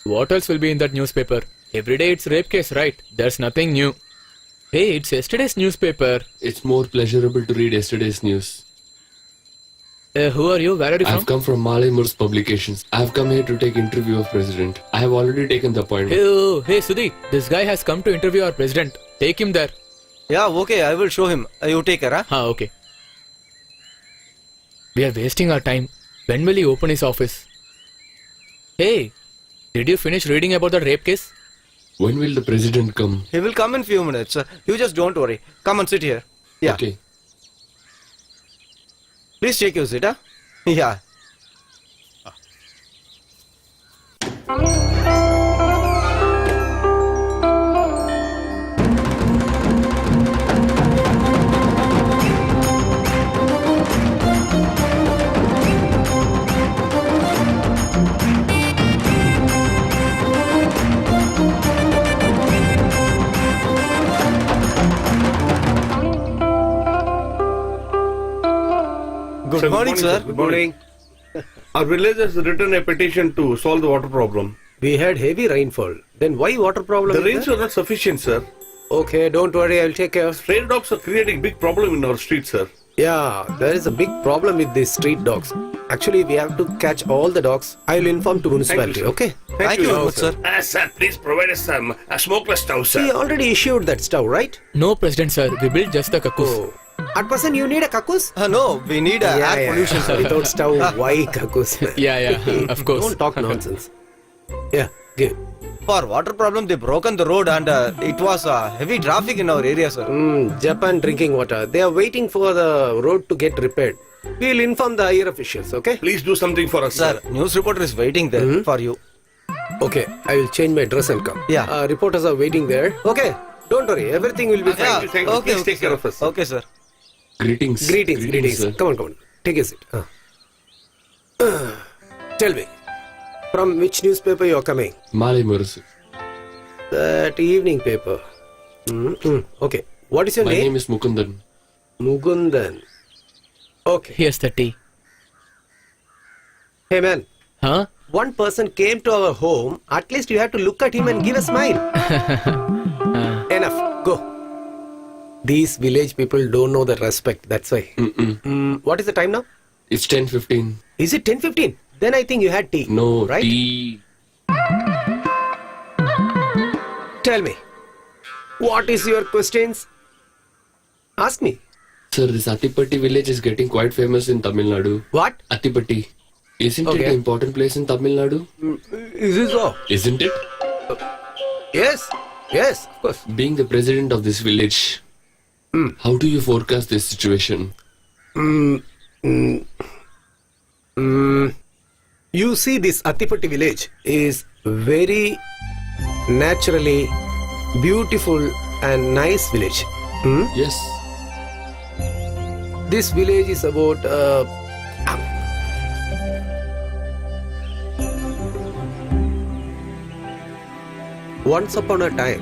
What else will be in that newspaper? Every day it's rape case, right? There's nothing new. Hey, it's yesterday's newspaper. It's more pleasurable to read yesterday's news. Who are you? Where are you I've from? come from Malay Moors Publications. I've come here to take interview of president. I have already taken the appointment. Hey, Sudhi. This guy has come to interview our president. Take him there. Yeah, okay, I will show him. You take care, huh? Okay. We are wasting our time. When will he open his office? Hey, did you finish reading about the rape case? When will the president come? He will come in few minutes. You just don't worry. Come and sit here. Yeah. Okay. Please take your seat, huh? Yeah. Good morning, sir. Good morning. Our village has written a petition to solve the water problem. We had heavy rainfall. Then why water problem? The is rains there? are not sufficient, sir. Okay, don't worry. I'll take care. Stray dogs are creating big problem in our street, sir. Yeah, there is a big problem with these street dogs. Actually, we have to catch all the dogs. I will inform to municipality. sir. Okay. Thank you very much, sir. Sir, please provide us some smokeless stove, We already issued that stove, right? No, President sir. We built just the kakus. Oh. At present, you need a kakus? No, we need air pollution, sir. Without stove, why kakus? Yeah, of course. Don't talk nonsense. Yeah, give. For water problem, they broken the road and it was heavy traffic in our area, sir. Japan drinking water. They are waiting for the road to get repaired. We'll inform the higher officials, okay? Please do something for us, Sir, news reporter is waiting there for you. Okay, I will change my dress and come. Yeah. Reporters are waiting there. Okay, don't worry. Everything will be fine. Thank you. Please take care sir. of us. Okay, sir. Greetings. Greetings. sir. Come on. Take a seat. Tell me, from which newspaper you are coming? Malay Moors. That evening paper. Okay. What is your My name? name is Mukundan. Mugundan. Okay. Here's the tea. Hey man, Huh? one person came to our home. At least you have to look at him and give a smile. Enough. Go. These village people don't know the respect. That's why. What is the time now? It's 10:15. Is it 10:15? Then I think you had tea. No, right? tea. Tell me, what is your questions? Ask me. Sir, this Attipatti village is getting quite famous in Tamil Nadu. What? Attipatti. Isn't it Okay. an important place in Tamil Nadu? Is it so? Isn't it? Yes, of course. Being the president of this village, how do you forecast this situation? You see, this Attipatti village is very naturally beautiful and nice village. Yes. This village is about once upon a time,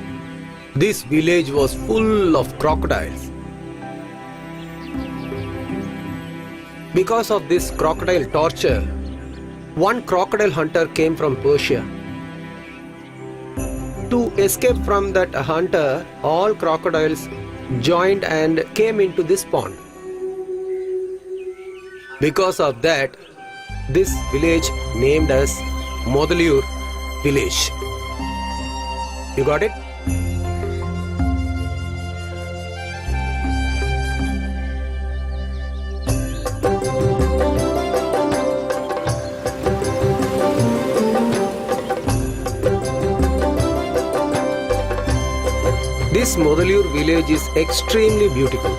this village was full of crocodiles. Because of this crocodile torture, one crocodile hunter came from Persia. To escape from that hunter, all crocodiles joined and came into this pond. Because of that, this village named as Modalur village. You got it? This Modalur village is extremely beautiful.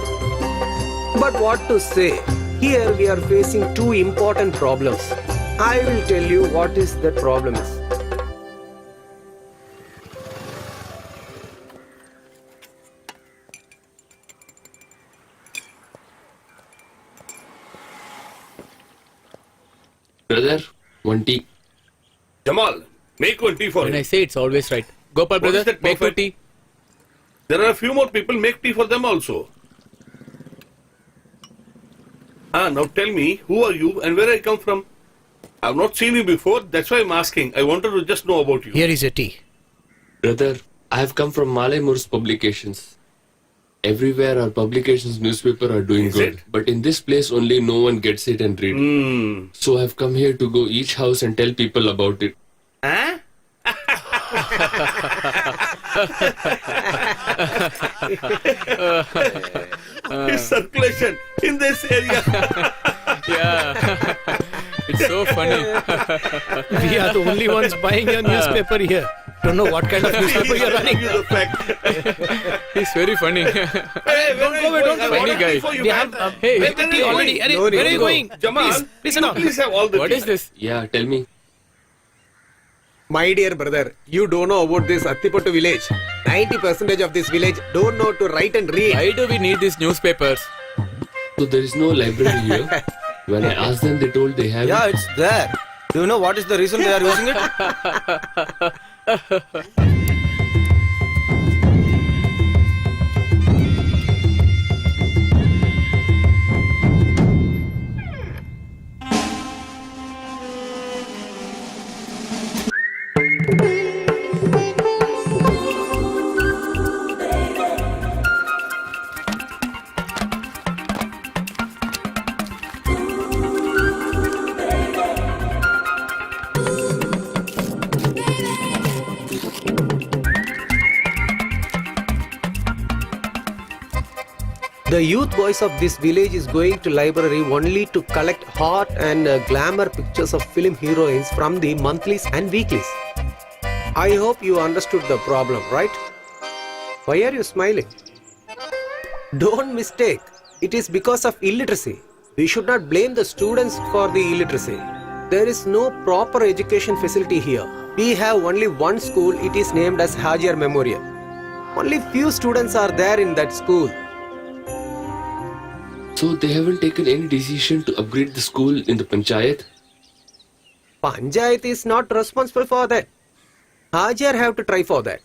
But what to say? Here we are facing two important problems. I will tell you what is the problem is. Brother, one tea. Jamal, make one tea for When me. I say it's always right. Gopal What is brother, that make two perfect? tea. There are a few more people. Make tea for them also. Now tell me, who are you and where I come from? I've not seen you before. That's why I'm asking. I wanted to just know about you. Here is your tea. Brother, I have come from Malay Moors Publications. Everywhere our publications newspaper are doing Is good. it? But in this place only no one gets it and read. Hmm. So I've come here to go each house and tell people about it. Huh? His circulation in this area. Yeah. It's so funny. We are the only ones buying your newspaper here. Don't know what kind of newspaper you're running. Give you the fact. He's very funny. Hey, don't go away, don't go away. Funny guy. For you, We man. have Hey, Where are tea you already. going? Arey, No need where are to you go. going? Jamal, Please sit down. please have all the what tea. is this? Yeah, tell me. My dear brother, you don't know about this Attipattu village. 90% of this village don't know to write and read. Why do we need these newspapers? So there is no library here. When I asked them, they told they have Yeah, it. it's there. Do you know what is the reason they are using it? The youth boys of this village is going to library only to collect hot and glamour pictures of film heroines from the monthlies and weeklies. I hope you understood the problem, right? Why are you smiling? Don't mistake. It is because of illiteracy. We should not blame the students for the illiteracy. There is no proper education facility here. We have only one school. It is named as Hajar Memorial. Only few students are there in that school. So they haven't taken any decision to upgrade the school in the panchayat? Panchayat is not responsible for that. Hajar have to try for that.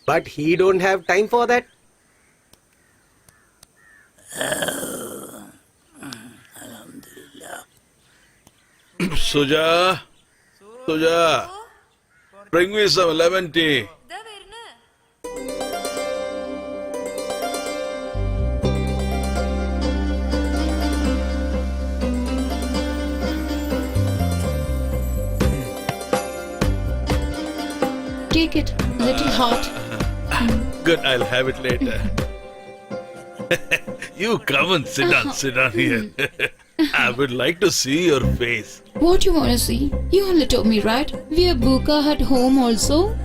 But he don't have time for that. Suja, bring me some lemon tea. Take it, little hot. Good, I'll have it later. You come and sit down here. I would like to see your face. What you wanna see? You only told me, right? We have Buka at home also.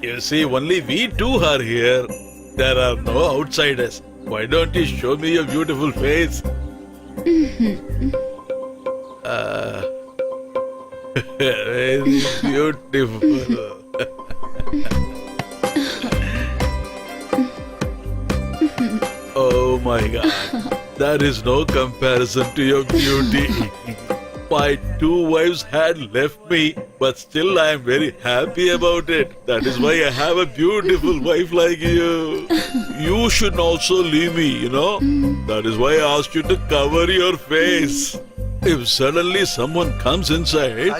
You see, only we two are here. There are no outsiders. Why don't you show me your beautiful face? Very beautiful. Oh my God. There is no comparison to your beauty. My two wives had left me, but still I am very happy about it. That is why I have a beautiful wife like you. You should also leave me, you know. That is why I asked you to cover your face. If suddenly someone comes inside,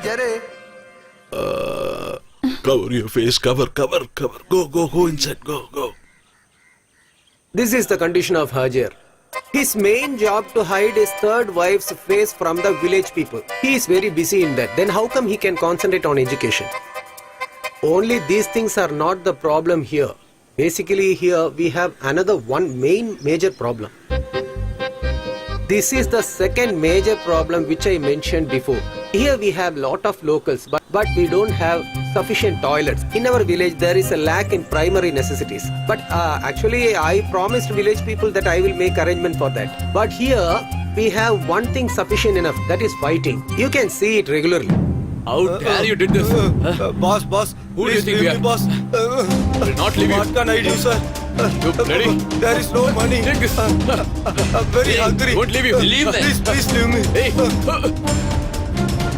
cover your face, cover. Go inside, go. This is the condition of Hajar. His main job to hide his third wife's face from the village people. He is very busy in that. Then how come he can concentrate on education? Only these things are not the problem here. Basically here we have another one major problem. This is the second major problem which I mentioned before. Here we have lot of locals but we don't have sufficient toilets. In our village there is a lack in primary necessities. But actually I promised village people that I will make arrangement for that. But here we have one thing sufficient enough, that is fighting. You can see it regularly. How dare you did this? Boss, Who do you please think leave we me, are? boss. Will not leave you. What can I do, sir? You bloody. There is no money. Take this. I'm very Hey, hungry. won't leave you. Leave them. Please leave me. Hey.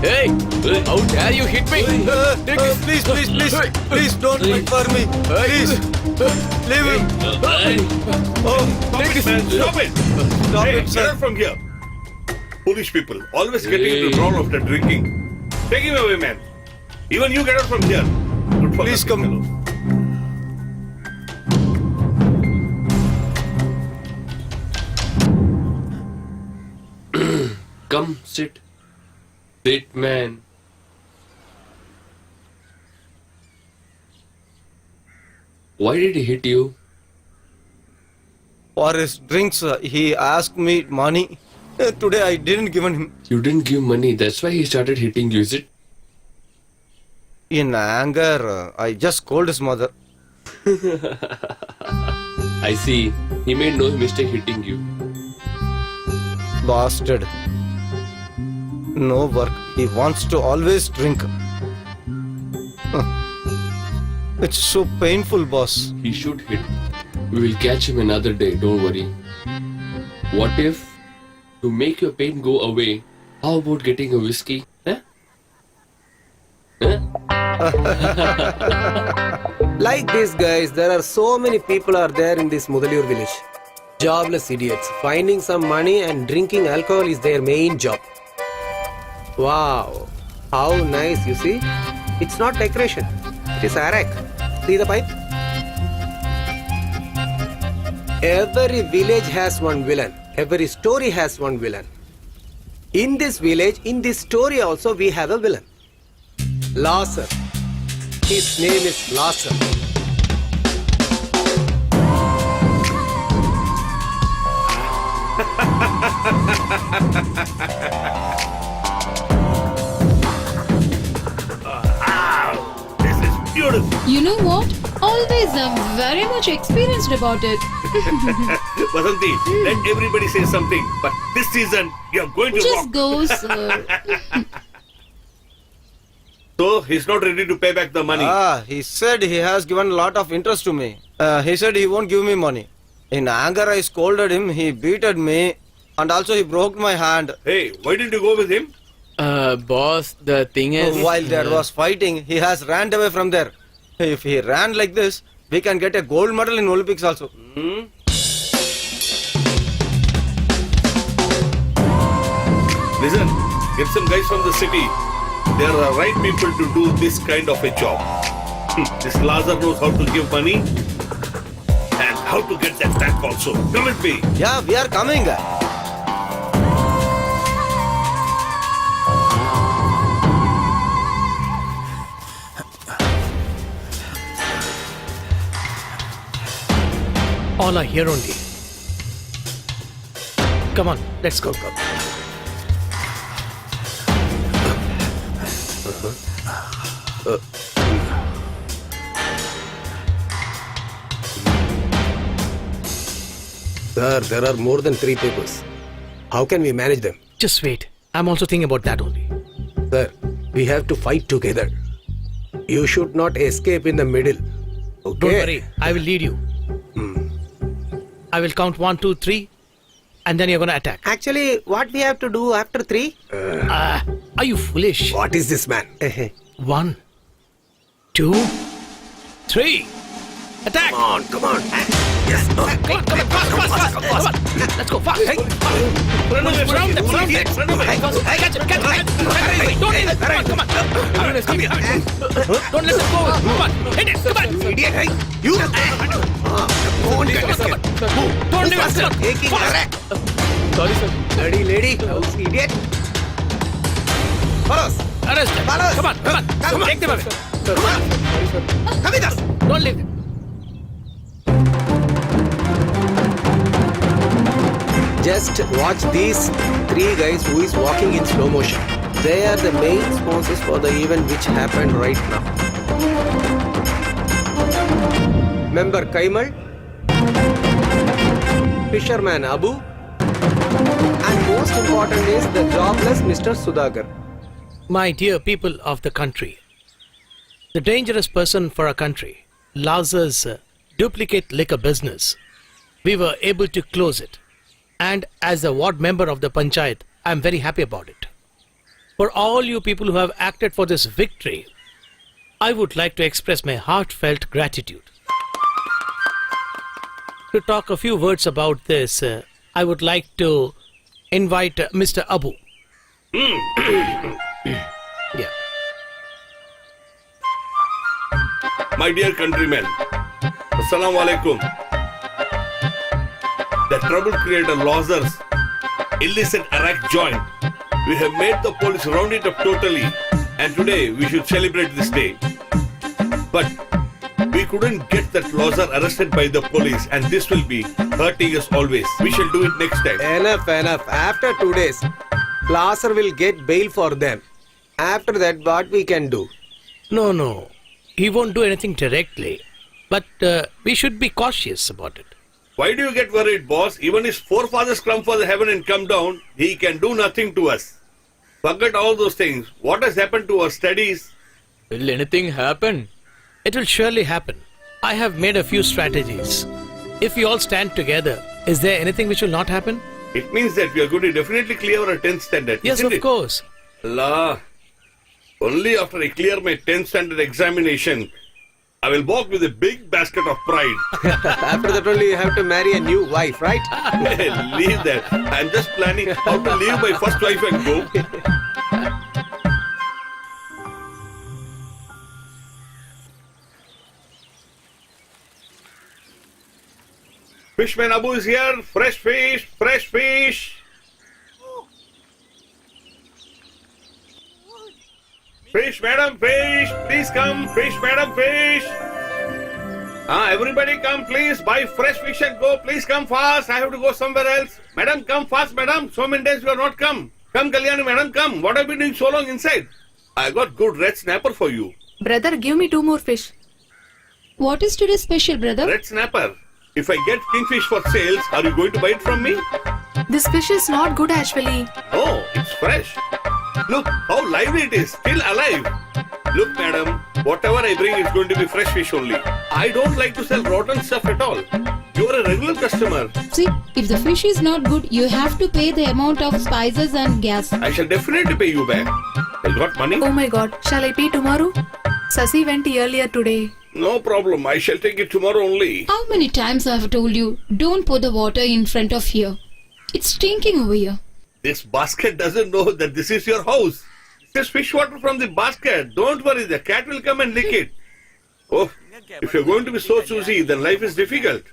Hey. How dare you hit me? Take this. Please don't fight for me. Please. Leave him. Take this. Stop it! Stop Hey, it, get sir. out from here. Foolish people, always getting into trouble after drinking. Take him away, man. Even you get out from here. Good for Please nothing come. fellow. Come, sit. Sit, man. Why did he hit you? For his drinks, he asked me money. Today I didn't given him. You didn't give money, that's why he started hitting you, is it? In anger, I just called his mother. I see. He made no mistake hitting you. Bastard. No work. He wants to always drink. Huh. It's so painful, boss. He should hit. We will catch him another day, don't worry. What if, to make your pain go away, how about getting a whiskey? Huh? Huh? Like these guys, there are so many people are there in this Mudalur village. Jobless idiots. Finding some money and drinking alcohol is their main job. Wow. How nice, you see? It's not decoration. It is arak. See the pipe? Every village has one villain. Every story has one villain. In this village, in this story also, we have a villain. Lasser. His name is Lasser. This is beautiful. You know what? Always I'm very much experienced about it. Vasanti, let everybody say something. But this season, you're going to Just rock. go, sir. So, he's not ready to pay back the money. He said he has given a lot of interest to me. He said he won't give me money. In anger, I scolded him. He beated me. And also he broke my hand. Hey, why didn't you go with him? Boss, the thing is. While there was fighting, he has ran away from there. If he ran like this, we can get a gold medal in Olympics also. Listen, get some guys from the city. They are the right people to do this kind of a job. This Lazar knows how to give money and how to get that back also. Come with me. Yeah, we are coming. All are here only. Come on, let's go. Come. Sir, there are more than 3 papers. How can we manage them? Just wait. I'm also thinking about that only. Sir, we have to fight together. You should not escape in the middle. Okay? Don't worry, I will lead you. I will count 1, 2, 3, and then you're gonna attack. Actually, what we have to do after 3? Are you foolish? What is this man? 1, 2, 3. Attack! Come on, come on. Yes. Come on, fast. Let's go, fast. Surround them. Catch him. Don't let it. Come on. Don't let it go. Come on, hit it. Come on. Idiot, hey. You. Don't get escape. Don't leave us. Taking correct. Sorry, sir. Lady, house idiot. Follow us. Arrest them. Follow us. Come on. Take them away. Come on. Come with us. Don't leave them. Just watch these 3 guys who is walking in slow motion. They are the main sponsors for the event which happened right now. Member Kaimal, Fisherman Abu, and most important is the jobless Mr. Sudhakar. My dear people of the country, the dangerous person for our country, Lazar's duplicate liquor business, we were able to close it. And as a ward member of the Panchayat, I am very happy about it. For all you people who have acted for this victory, I would like to express my heartfelt gratitude. To talk a few words about this, I would like to invite Mr. Abu. Yeah. My dear countrymen, Assalamu alaikum. The trouble creator Lazarus illicit Iraq joint. We have made the police round it up totally, and today we should celebrate this day. But we couldn't get that Lazar arrested by the police, and this will be hurting us always. We shall do it next time. Enough. After 2 days, Placer will get bail for them. After that, what we can do? No. He won't do anything directly. But we should be cautious about it. Why do you get worried, boss? Even his forefathers come for the heaven and come down, he can do nothing to us. Forget all those things. What has happened to our studies? Will anything happen? It will surely happen. I have made a few strategies. If we all stand together, is there anything which will not happen? It means that we are going to definitely clear our 10th standard. Yes, isn't of it? course. Allah. Only after I clear my 10th standard examination, I will walk with a big basket of pride. After that only you have to marry a new wife, right? Leave that. I'm just planning how to leave my first wife and go. Fishman Abu is here. Fresh fish, fresh fish. Fish, madam, fish. Please come. Fish, madam, fish. Everybody come, please. Buy fresh fish and go. Please come fast. I have to go somewhere else. Madam, come fast, madam. So many days you are not come. Come, Kalyani, madam, come. What have you been doing so long inside? I got good red snapper for you. Brother, give me 2 more fish. What is today's special, brother? Red snapper. If I get kingfish for sales, are you going to buy it from me? This fish is not good actually. Oh, it's fresh. Look how lively it is, still alive. Look, madam, whatever I bring is going to be fresh fish only. I don't like to sell rotten stuff at all. You're a regular customer. See, if the fish is not good, you have to pay the amount of spices and gas. I shall definitely pay you back. I got money? Oh my god, shall I pay tomorrow? Sasi went earlier today. No problem. I shall take it tomorrow only. How many times I have told you, don't pour the water in front of here. It's stinking over here. This basket doesn't know that this is your house. Just fish water from the basket. Don't worry, the cat will come and lick it. Oh, if you're going to be so choosy, then life is difficult.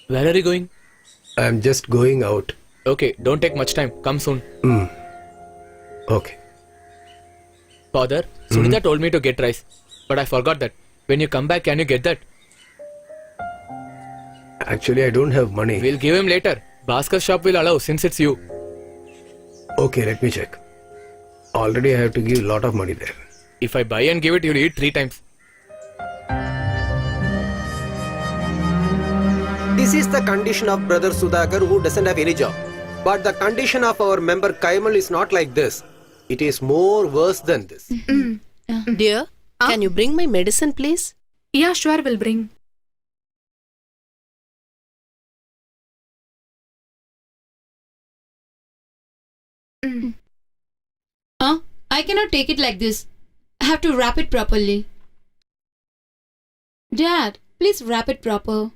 Where are you going? I'm just going out. Okay, don't take much time. Come soon. Okay. Father, Sunita told me to get rice, but I forgot that. When you come back, can you get that? Actually, I don't have money. We'll give him later. Bhaskar shop will allow since it's you. Okay, let me check. Already I have to give a lot of money there. If I buy and give it, you'll eat 3 times. This is the condition of Brother Sudhakar who doesn't have any job. But the condition of our member Kaimal is not like this. It is more worse than this. Dear, can you bring my medicine, please? Yeah, sure, will bring. I cannot take it like this. I have to wrap it properly. Dad, please wrap it proper.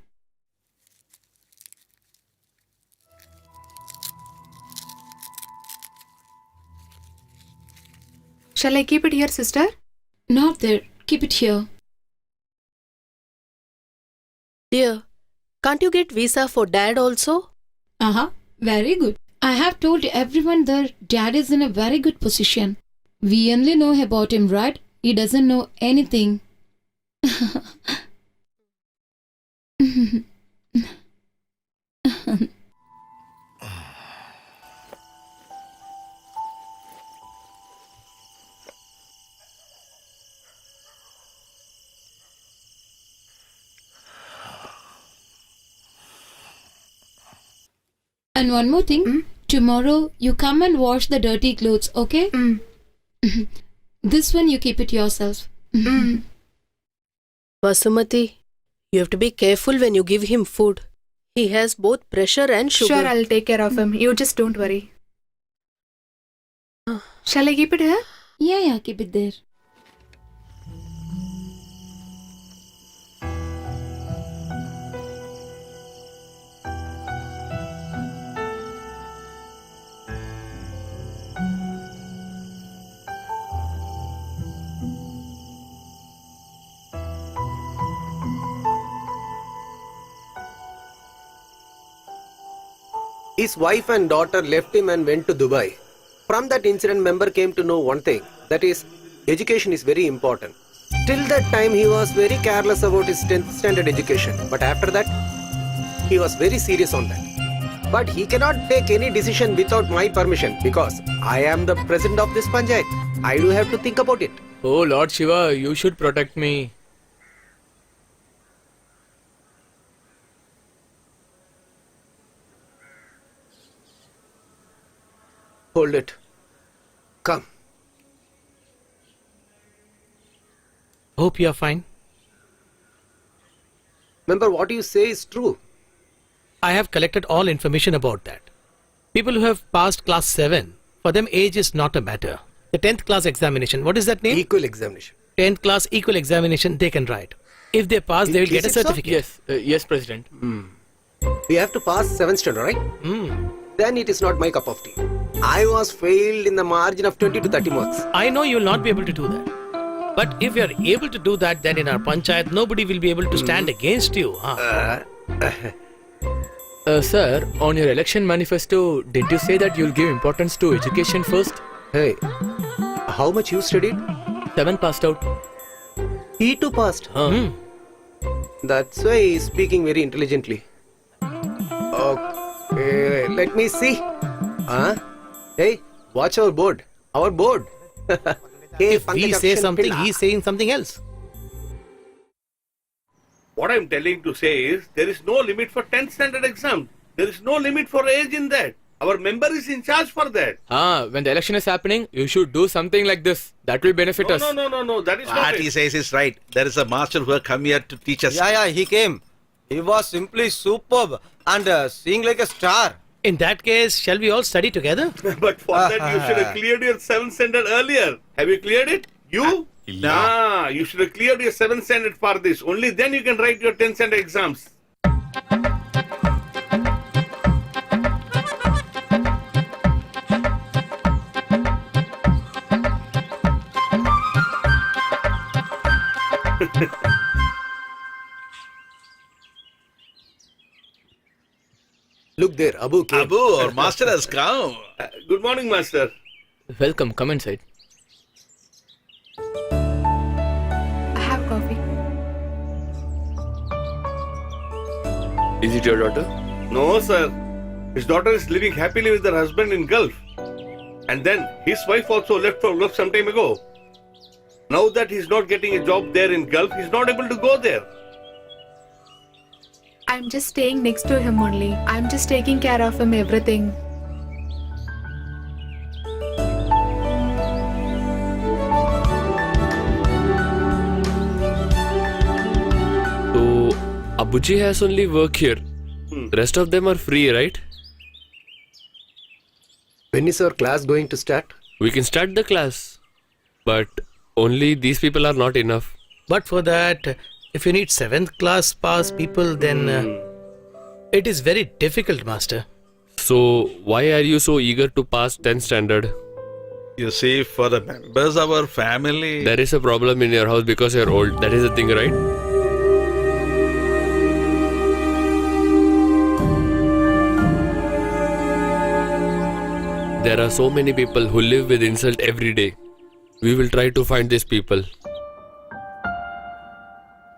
Shall I keep it here, sister? Not there. Keep it here. Dear, can't you get visa for dad also? Very good. I have told everyone that Dad is in a very good position. We only know about him, right? He doesn't know anything. And one more thing. Tomorrow you come and wash the dirty clothes, okay? This one you keep it yourself. Vasumati, you have to be careful when you give him food. He has both pressure and sugar. Sure, I'll take care of him. You just don't worry. Shall I keep it here? Yeah, keep it there. His wife and daughter left him and went to Dubai. From that incident, member came to know one thing, that is, education is very important. Till that time, he was very careless about his 10th standard education. But after that, he was very serious on that. But he cannot take any decision without my permission because I am the president of this panchayat. I do have to think about it. Oh Lord Shiva, you should protect me. Hold it. Come. Hope you are fine. Remember, what you say is true. I have collected all information about that. People who have passed class 7, for them age is not a matter. The 10th class examination, what is that name? Equal examination. 10th class equal examination, they can write. If they pass, they will get a Is it so? certificate. Yes, President. We have to pass 7th standard, right? Then it is not my cup of tea. I was failed in the margin of 20 to 30 marks. I know you will not be able to do that. But if you are able to do that, then in our panchayat, nobody will be able to stand against you. Sir, on your election manifesto, did you say that you'll give importance to education first? Hey, how much you studied? 7 passed out. He too passed. That's why he's speaking very intelligently. Okay, let me see. Hey, watch our board. Our board. Hey, If we say something, he's saying something else. What I'm telling to say is there is no limit for 10th standard exam. There is no limit for age in that. Our member is in charge for that. When the election is happening, you should do something like this. That will benefit us. No. That is not What he it. says is right. There is a master who has come here to teach us. Yeah, he came. He was simply superb and seeing like a star. In that case, shall we all study together? But for that you should have cleared your 7th standard earlier. Have you cleared it? You? Nah, you should have cleared your 7th standard for this. Only then you can write your 10th standard exams. Look there, Abu came. Abu, our master has come. Good morning, master. Welcome, come inside. I have coffee. Is it your daughter? No, sir. His daughter is living happily with her husband in Gulf. And then his wife also left for Gulf some time ago. Now that he's not getting a job there in Gulf, he's not able to go there. I'm just staying next to him only. I'm just taking care of him, everything. So, Abuji has only work here. Rest of them are free, right? When is our class going to start? We can start the class. But only these people are not enough. But for that, if you need 7th class pass people, then it is very difficult, master. So, why are you so eager to pass 10th standard? You see, for the members of our family. There is a problem in your house because you're old. That is the thing, right? There are so many people who live with insult every day. We will try to find these people.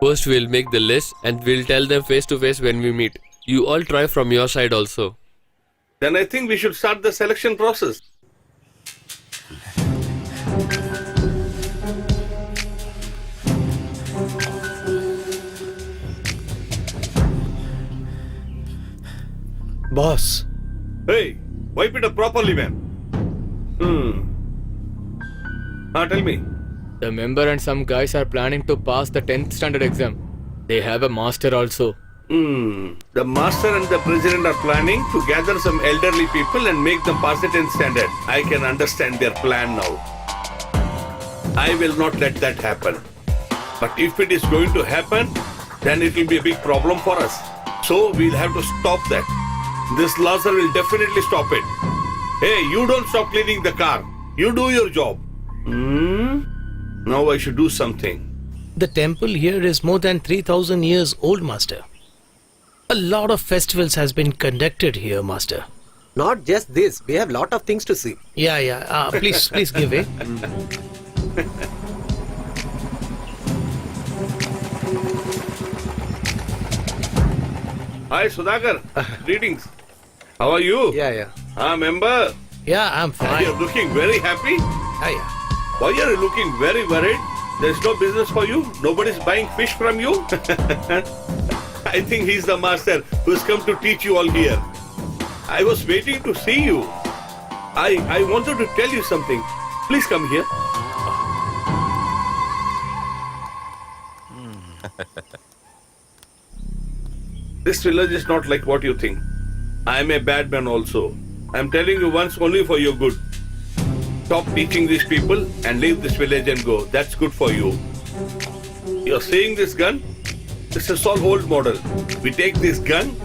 First, we'll make the list and we'll tell them face to face when we meet. You all try from your side also. Then I think we should start the selection process. Boss, Hey, wipe it up properly, man. Tell me. The member and some guys are planning to pass the 10th standard exam. They have a master also. The master and the president are planning to gather some elderly people and make them pass the 10th standard. I can understand their plan now. I will not let that happen. But if it is going to happen, then it will be a big problem for us. So we'll have to stop that. This Lazar will definitely stop it. Hey, you don't stop cleaning the car. You do your job. Now I should do something. The temple here is more than 3,000 years old, Master. A lot of festivals has been conducted here, Master. Not just this, we have lot of things to see. Yeah. Please give way. Hi, Sudhakar. Greetings. How are you? Yeah. Member. Yeah, I'm fine. You're looking very happy. Yeah. Why are you looking very worried? There's no business for you? Nobody's buying fish from you? I think he's the master who's come to teach you all here. I was waiting to see you. I wanted to tell you something. Please come here. This village is not like what you think. I am a bad man also. I'm telling you once only for your good. Stop teaching these people and leave this village and go. That's good for you. You're seeing this gun? This is all old model. We take this gun,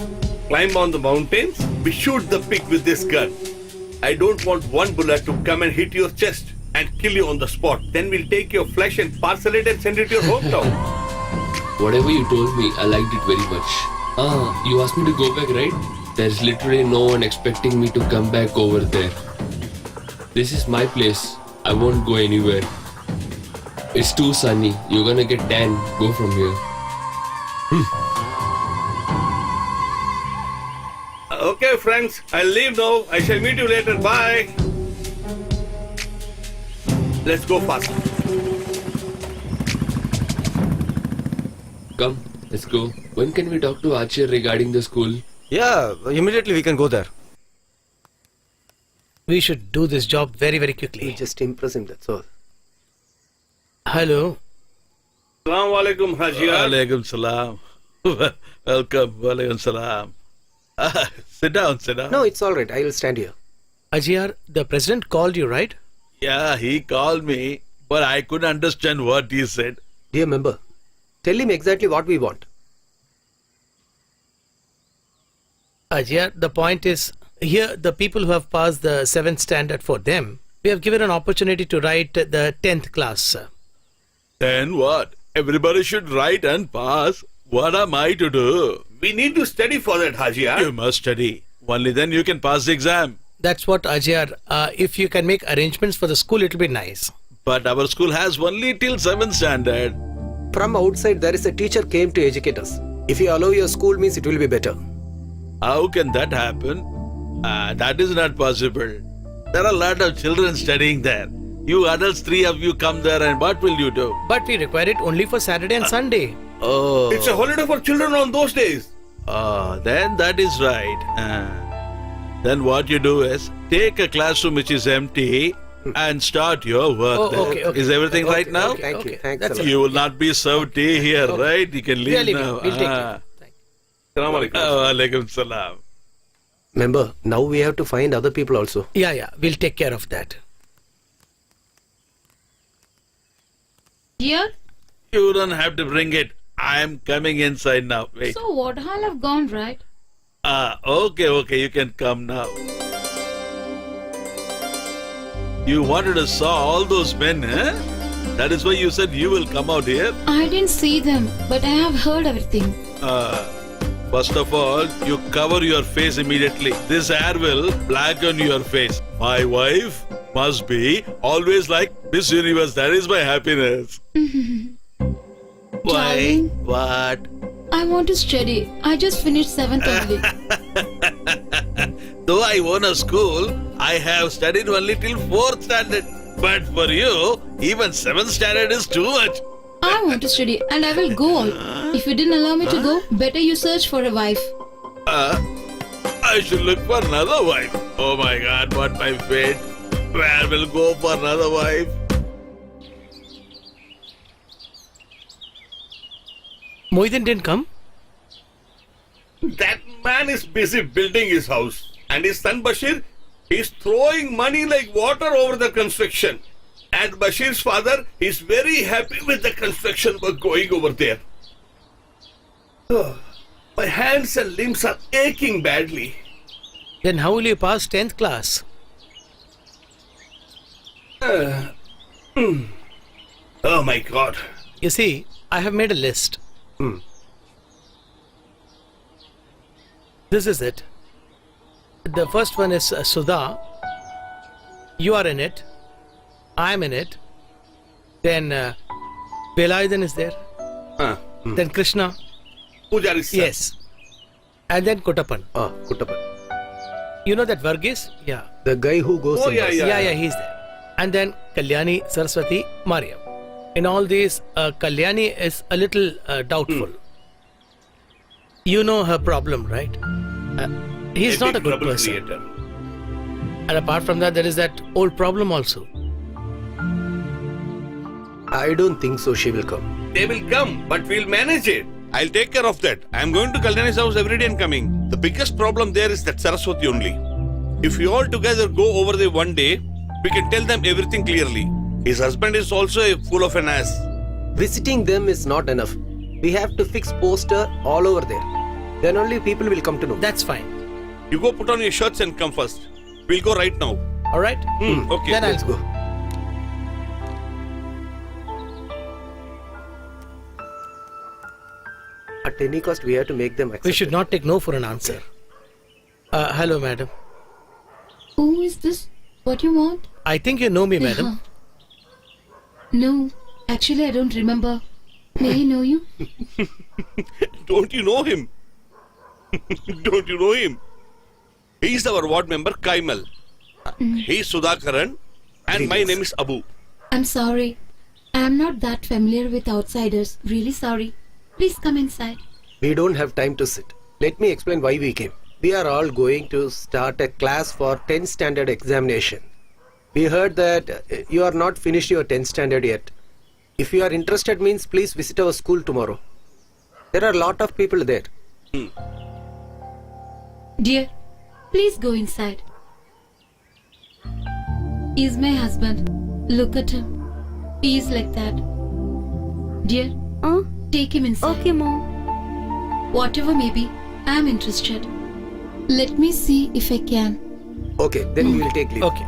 climb on the mountains, we shoot the pig with this gun. I don't want one bullet to come and hit your chest and kill you on the spot. Then we'll take your flesh and parcel it and send it to your hometown. Whatever you told me, I liked it very much. You asked me to go back, right? There's literally no one expecting me to come back over there. This is my place. I won't go anywhere. It's too sunny. You're gonna get tan. Go from here. Okay, friends, I'll leave now. I shall meet you later. Bye. Let's go faster. Come, let's go. When can we talk to Archer regarding the school? Yeah, immediately we can go there. We should do this job very, very quickly. We just impress him, that's all. Hello. Assalamu alaikum, Hajiya. Walaikum salam. Welcome. Walaikum salam. Sit down. No, it's all right. I will stand here. Ajiyar, the president called you, right? Yeah, he called me, but I couldn't understand what he said. Dear member, tell him exactly what we want. Ajiyar, the point is, here the people who have passed the 7th standard, for them, we have given an opportunity to write the 10th class. Then what? Everybody should write and pass. What am I to do? We need to study for that, Hajiya. You must study. Only then you can pass the exam. That's what, Ajiyar, if you can make arrangements for the school, it will be nice. But our school has only till 7th standard. From outside, there is a teacher came to educate us. If you allow your school means it will be better. How can that happen? That is not possible. There are a lot of children studying there. You adults, 3 of you come there and what will you do? But we require it only for Saturday and Sunday. Oh. It's a holiday for children on those days. Then that is right. Then what you do is, take a classroom which is empty and start your work there. Okay. Is everything right now? Okay, thank you. Thanks That's a lot. You will not be served tea here, right? You can leave We are now. leaving. We'll take it. Thank you. Assalamu alaikum. Alaikum salam. Member, now we have to find other people also. Yeah, we'll take care of that. Dear, You don't have to bring it. I am coming inside now. Wait. so what all have gone right? Okay. You can come now. You wanted to saw all those men, eh? That is why you said you will come out here. I didn't see them, but I have heard everything. First of all, you cover your face immediately. This hair will blacken your face. My wife must be always like Miss Universe. That is my happiness. Why? Darling. What? I want to study. I just finished 7th only. Though I own a school, I have studied only till 4th standard. But for you, even 7th standard is too much. I want to study and I will go all. If you didn't allow me to go, better you search for a wife. I should look for another wife. Oh my God, what my fate. Where will go for another wife? Mohiddin didn't come? That man is busy building his house. And his son Bashir is throwing money like water over the construction. And Bashir's father is very happy with the construction work going over there. Oh, my hands and limbs are aching badly. Then how will you pass 10th class? Oh my God. You see, I have made a list. This is it. The first one is Sudha. You are in it. I'm in it. Then Velayudan is there. Then Krishna. Pujari son. Yes. And then Kutappan. Kuttappan. You know that Varghese? Yeah. The guy who goes Oh, in yeah, bus. Yeah, he's there. And then Kalyani, Saraswati, Mariam. In all these, Kalyani is a little doubtful. You know her problem, right? He's not a big good trouble person. creator. And apart from that, there is that old problem also. I don't think so she will come. They will come, but we'll manage it. I'll take care of that. I'm going to Kalyani's house every day and coming. The biggest problem there is that Saraswati only. If we all together go over there one day, we can tell them everything clearly. His husband is also a fool of an ass. Visiting them is not enough. We have to fix poster all over there. Then only people will come to know. That's fine. You go put on your shirts and come first. We'll go right now. All right? Okay. Then Let's go. At any cost, we have to make them accept. We should not take no for an answer. Hello, madam. Who is this? What you want? I think you know me, madam. No, actually I don't remember. May I know you? Don't you know him? Don't you know him? He's our ward member, Kaimal. He's Sudhakaran and my name is Abu. I'm sorry. I'm not that familiar with outsiders. Really sorry. Please come inside. We don't have time to sit. Let me explain why we came. We are all going to start a class for 10th standard examination. We heard that you are not finished your 10th standard yet. If you are interested means please visit our school tomorrow. There are a lot of people there. Dear, please go inside. He's my husband. Look at him. He is like that. Dear, take him inside. Okay, Mom. Whatever may be, I am interested. Let me see if I can. Okay, then we will take leave. Okay.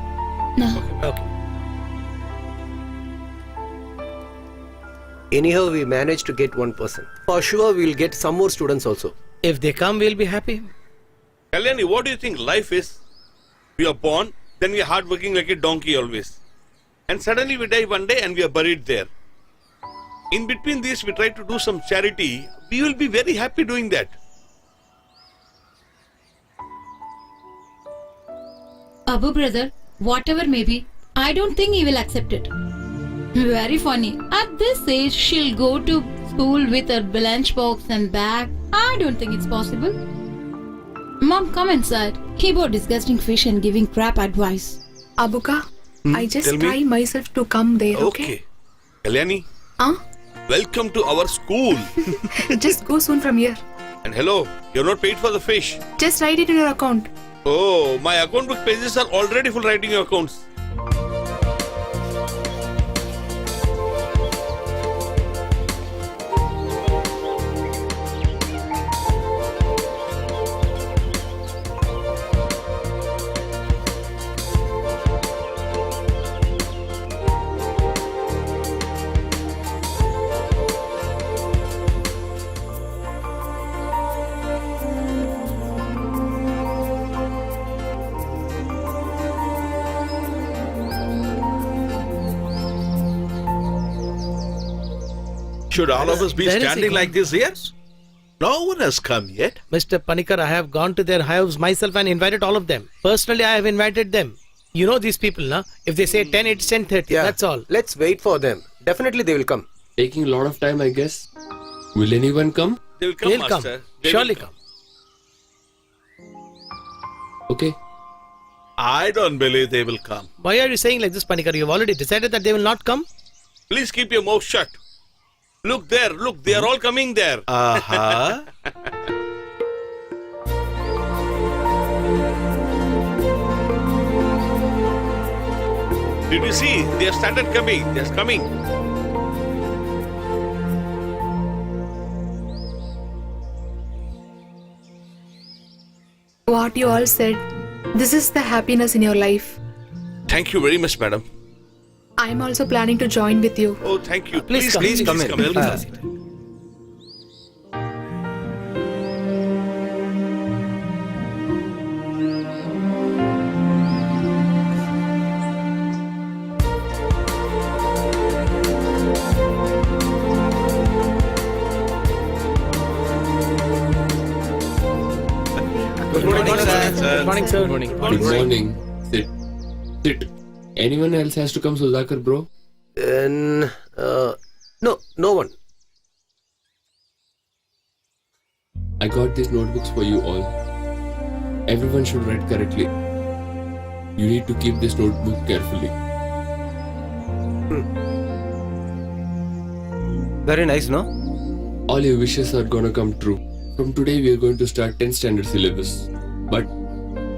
Now, Okay. Anyhow, we managed to get one person. For sure, we will get some more students also. If they come, we'll be happy. Kalyani, what do you think life is? We are born, then we are hardworking like a donkey always. And suddenly we die one day and we are buried there. In between this, we try to do some charity. We will be very happy doing that. Abu brother, whatever may be, I don't think he will accept it. Very funny. At this age, she'll go to school with her lunch box and bag. I don't think it's possible. Mom, come inside. He bought disgusting fish and giving crap advice. Abuka, I just Tell me. try myself to come there, okay? Kalyani, Huh? welcome to our school. Just go soon from here. And hello, you're not paid for the fish. Just write it in your account. Oh, my account book pages are already full writing your accounts. Should all of us be Where is he standing like gone? this here? No one has come yet. Mr. Panikar, I have gone to their house myself and invited all of them. Personally, I have invited them. You know these people, na? If they say 10, it's 10:30. Yeah. That's all. Let's wait for them. Definitely they will come. Taking a lot of time, I guess. Will anyone come? They will come, They'll come. master. They will Surely come. Okay? I don't believe they will come. Why are you saying like this, Panikar? You've already decided that they will not come? Please keep your mouth shut. Look there, look, they are all coming there. Uh-huh. Did you see? They have started coming. They are coming. What you all said, this is the happiness in your life. Thank you very much, madam. I am also planning to join with you. Oh, thank you. Please come. Please come in. Welcome. Good morning, sir. Good morning, sir. Good morning. Good morning. Sit. Sit. Anyone else has to come, Sudhakar, bro? Then, no one. I got these notebooks for you all. Everyone should write correctly. You need to keep this notebook carefully. Very nice, no? All your wishes are gonna come true. From today, we are going to start 10th standard syllabus. But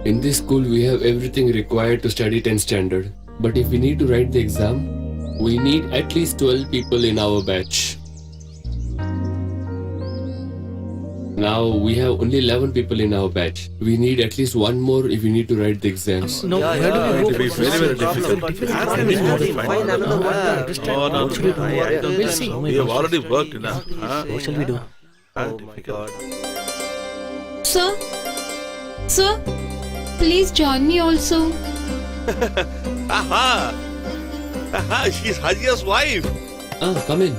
in this school, we have everything required to study 10th standard. But if we need to write the exam, we need at least 12 people in our batch. Now we have only 11 people in our batch. We need at least one more if we need to write the exams. No, where do we go? It will be very, very difficult. Find another one. No. We'll see. We have already worked enough. Huh? What shall we do? Oh my God. Sir? Sir? Please join me also. Aha! Aha! She's Hajia's wife. Come in.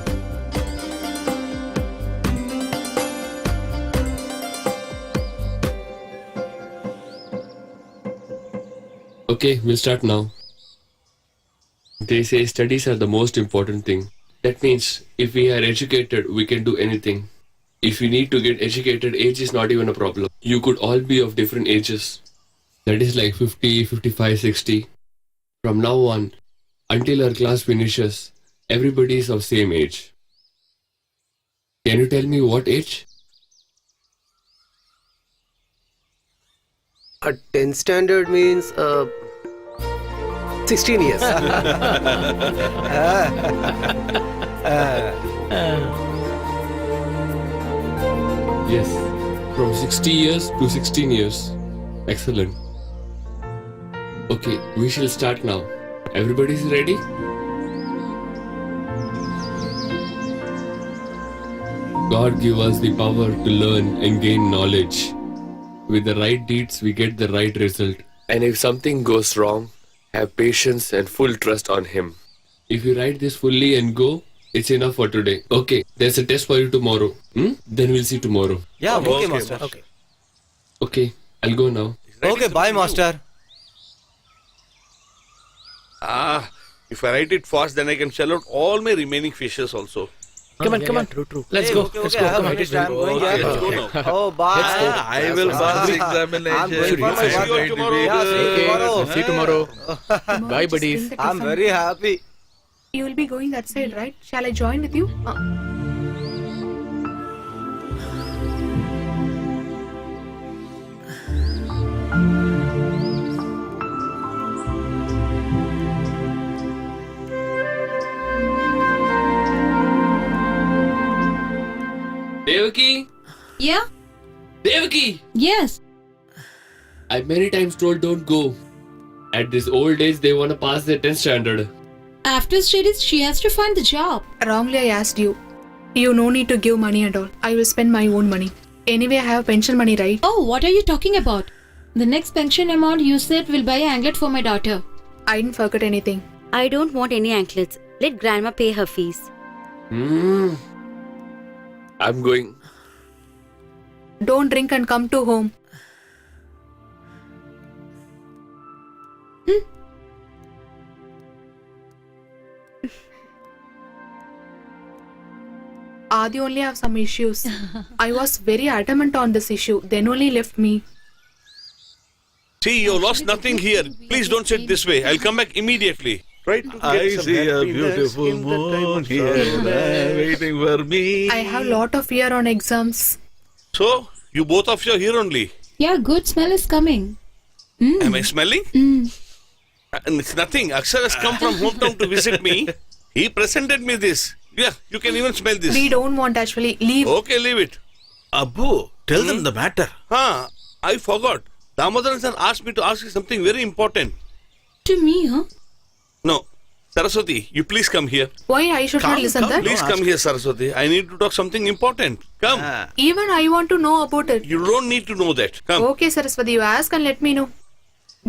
Okay, we'll start now. They say studies are the most important thing. That means if we are educated, we can do anything. If we need to get educated, age is not even a problem. You could all be of different ages. That is like 50, 55, 60. From now on, until our class finishes, everybody is of same age. Can you tell me what age? A 10th standard means 16 years. Yes, from 60 years to 16 years. Excellent. Okay, we shall start now. Everybody is ready? God give us the power to learn and gain knowledge. With the right deeds, we get the right result. And if something goes wrong, have patience and full trust on Him. If you write this fully and go, it's enough for today. Okay, there's a test for you tomorrow. Then we'll see tomorrow. Yeah, okay, Okay, master. Okay. Okay, I'll go now. Okay, bye, master. If I write it fast, then I can shell out all my remaining fishes also. Come on. True. Let's Hey, go. okay, Let's okay, I go. have Come on. finished. I'm going. Okay, Yeah. let's go now. Oh, bye. I will pass the examination. I'm going for my See you work. tomorrow. Yeah, see you Okay, tomorrow. see you tomorrow. Bye, Just buddies. bring the I'm tiffin. very happy. You will be going that side, right? Shall I join with you? Devaki! Yeah? Devaki! Yes. I many times told don't go. At this old age, they want to pass their 10th standard. After studies, she has to find the job. Wrongly, I asked you. You no need to give money and all. I will spend my own money. Anyway, I have pension money, right? Oh, what are you talking about? The next pension amount you said will buy an anklet for my daughter. I didn't forget anything. I don't want any anklets. Let grandma pay her fees. I'm going. Don't drink and come to home. Adi only have some issues. I was very adamant on this issue. Then only left me. See, you lost nothing here. Please don't sit this way. I'll come back immediately. Try to get I some see a happiness beautiful in the time moon of here sorrow. waiting for me. I have lot of fear on exams. So, you both of you are here only. Yeah, good smell is coming. Am I smelling? And it's nothing. Akshar has come from hometown to visit me. He presented me this. Yeah, you can even smell this. We don't want actually. Leave. Okay, leave it. Abbu, tell them the matter. I forgot. Damodaran sir asked me to ask you something very important. To me, huh? No. Saraswati, you please come here. Why I should not listen that? Please come here, Saraswati. I need to talk something important. Come. Even I want to know about it. You don't need to know that. Come. Okay, Saraswati, you ask and let me know.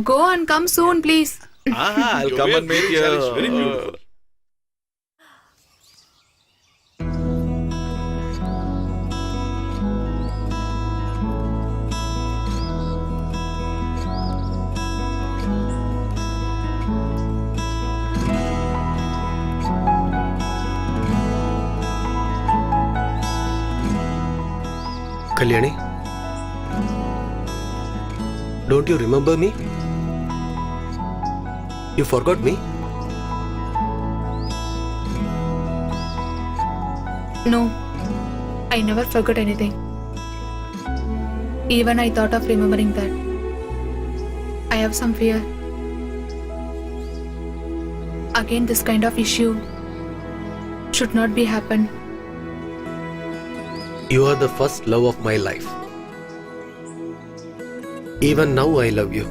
Go and come soon, please. I'll Your come way and of meet doing you. that is very beautiful. Kalyani, don't you remember me? You forgot me? No, I never forgot anything. Even I thought of remembering that. I have some fear. Again, this kind of issue should not be happen. You are the first love of my life. Even now I love you.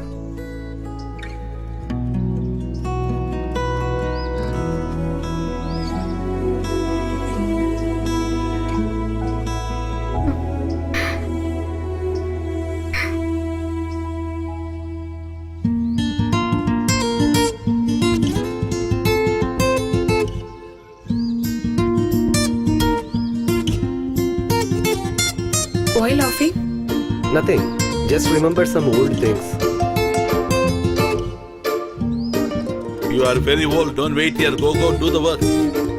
Why laughing? Nothing. Just remember some old things. You are very old. Don't wait here. Go, do the work.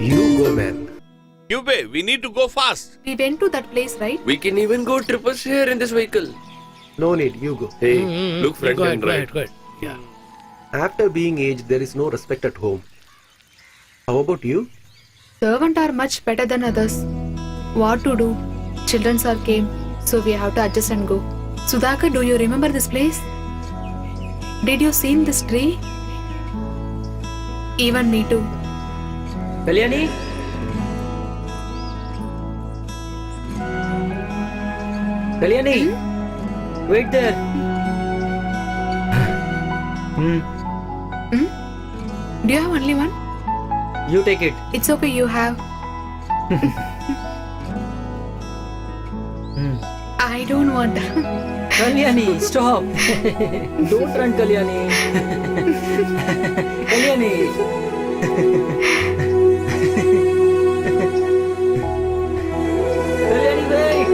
You go, man. Yube, we need to go fast. We went to that place, right? We can even go trippers here in this vehicle. No need, you go. Hey, look front Go and ahead, right. Yeah. After being aged, there is no respect at home. How about you? Servants are much better than others. What to do? Children are came, so we have to adjust and go. Sudhakar, do you remember this place? Did you see this tree? Even me too. Kalyani? Kalyani? Wait there. Do you have only one? You take it. It's okay, you have. I don't want. Kalyani, stop. Don't run, Kalyani. Kalyani. Kalyani, wait.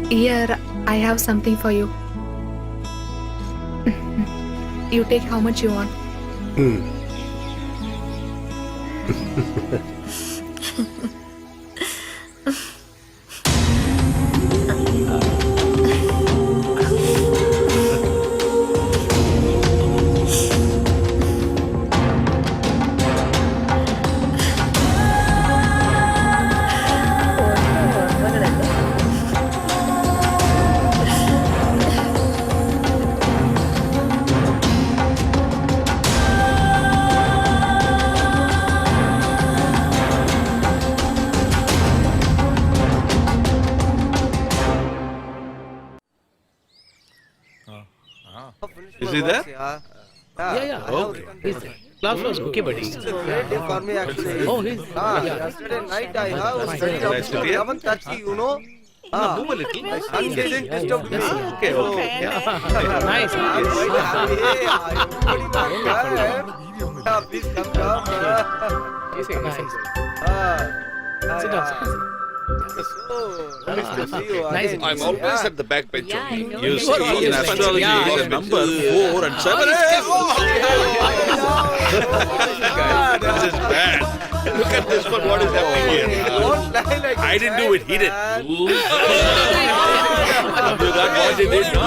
Here, I have something for you. You take how much you want. Is he there? Yeah. Okay. Class was okay, buddy. It's a great day for me actually. Oh, he's. Yesterday night I have studied up Nice to to hear. 11:30, you know. Move a little. My son didn't disturb me. Okay, okay. Nice. I'm quite happy. Everybody was there. Please come down. Nice. Sit down. Nice to see you Nice. again. I'm always at the back bench. Yeah, I know. You see, in astrology, Yeah. the number 4 and 7. This is bad. Look at this one. What is happening here? Don't lie like I didn't do it. He did. You got what you did, no?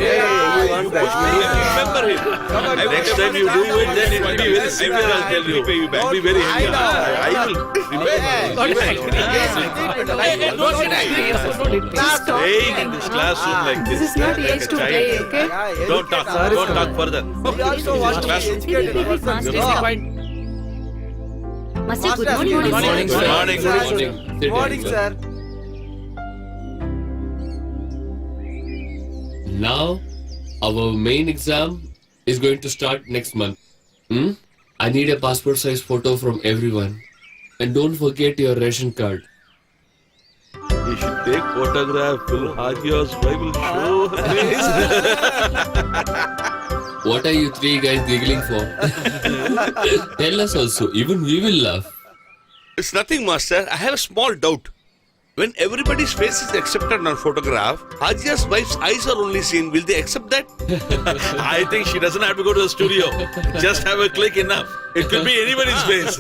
Hey, you want that? Remember him. Next time you do it, then it will be very severe, I'll tell you. Repay you back. It will be very heavy. I will repay. Staying in this classroom like This this. is not age to play, okay? Don't talk further. We also want to be educated person, you know. Master, good Master, morning. good morning, Good sir. morning, Sir. good morning. Good morning, sir. Now, our main exam is going to start next month. I need a passport size photo from everyone. And don't forget your ration card. You should take photograph. Will Hajia's Bible show her face. What are you three guys giggling for? Tell us also, even we will laugh. It's nothing, Master. I have a small doubt. When everybody's face is accepted on photograph, Hajia's wife's eyes are only seen. Will they accept that? I think she doesn't have to go to the studio. Just have a click enough. It could be anybody's face.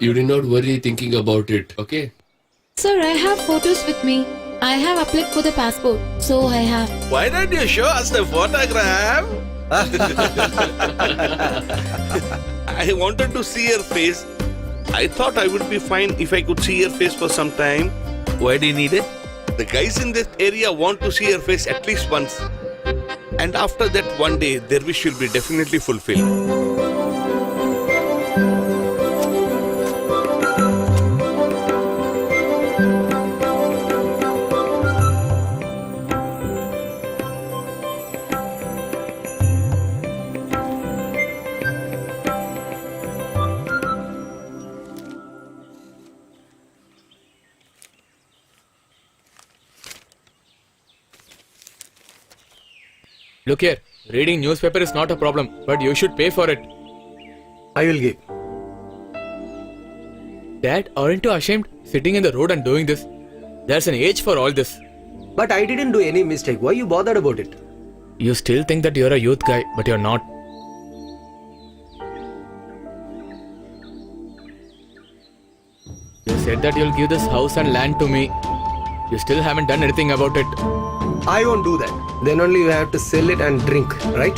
You do not worry thinking about it, okay? Sir, I have photos with me. I have applied for the passport, so I have. Why don't you show us the photograph? I wanted to see her face. I thought I would be fine if I could see her face for some time. Why do you need it? The guys in this area want to see her face at least once. And after that one day, their wish will be definitely fulfilled. Look here, reading newspaper is not a problem, but you should pay for it. I will give. Dad, aren't you ashamed sitting in the road and doing this? There's an age for all this. But I didn't do any mistake. Why you bothered about it? You still think that you're a youth guy, but you're not. You said that you'll give this house and land to me. You still haven't done anything about it. I won't do that. Then only you have to sell it and drink, right?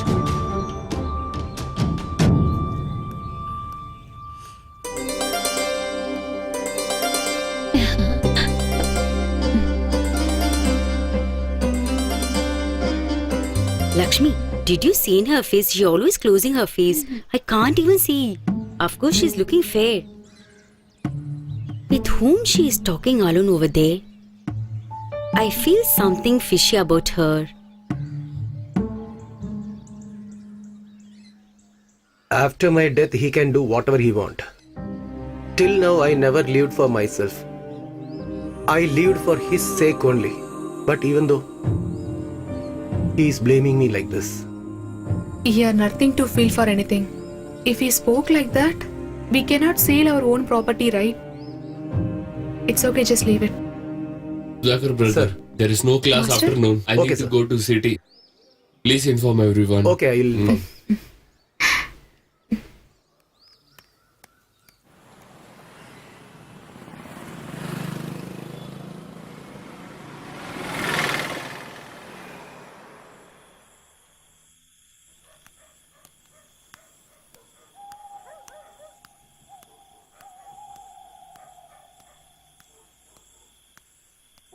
Lakshmi, did you see in her face? She always closing her face. I can't even see. Of course, she's looking fair. With whom she is talking alone over there? I feel something fishy about her. After my death, he can do whatever he want. Till now, I never lived for myself. I lived for his sake only. But even though he is blaming me like this, He had nothing to feel for anything. If he spoke like that, we cannot sell our own property, right? It's okay, just leave it. Zakir brother, Sir. there is no class Master? afternoon. I Okay, need to sir. go to city. Please inform everyone. okay, I will.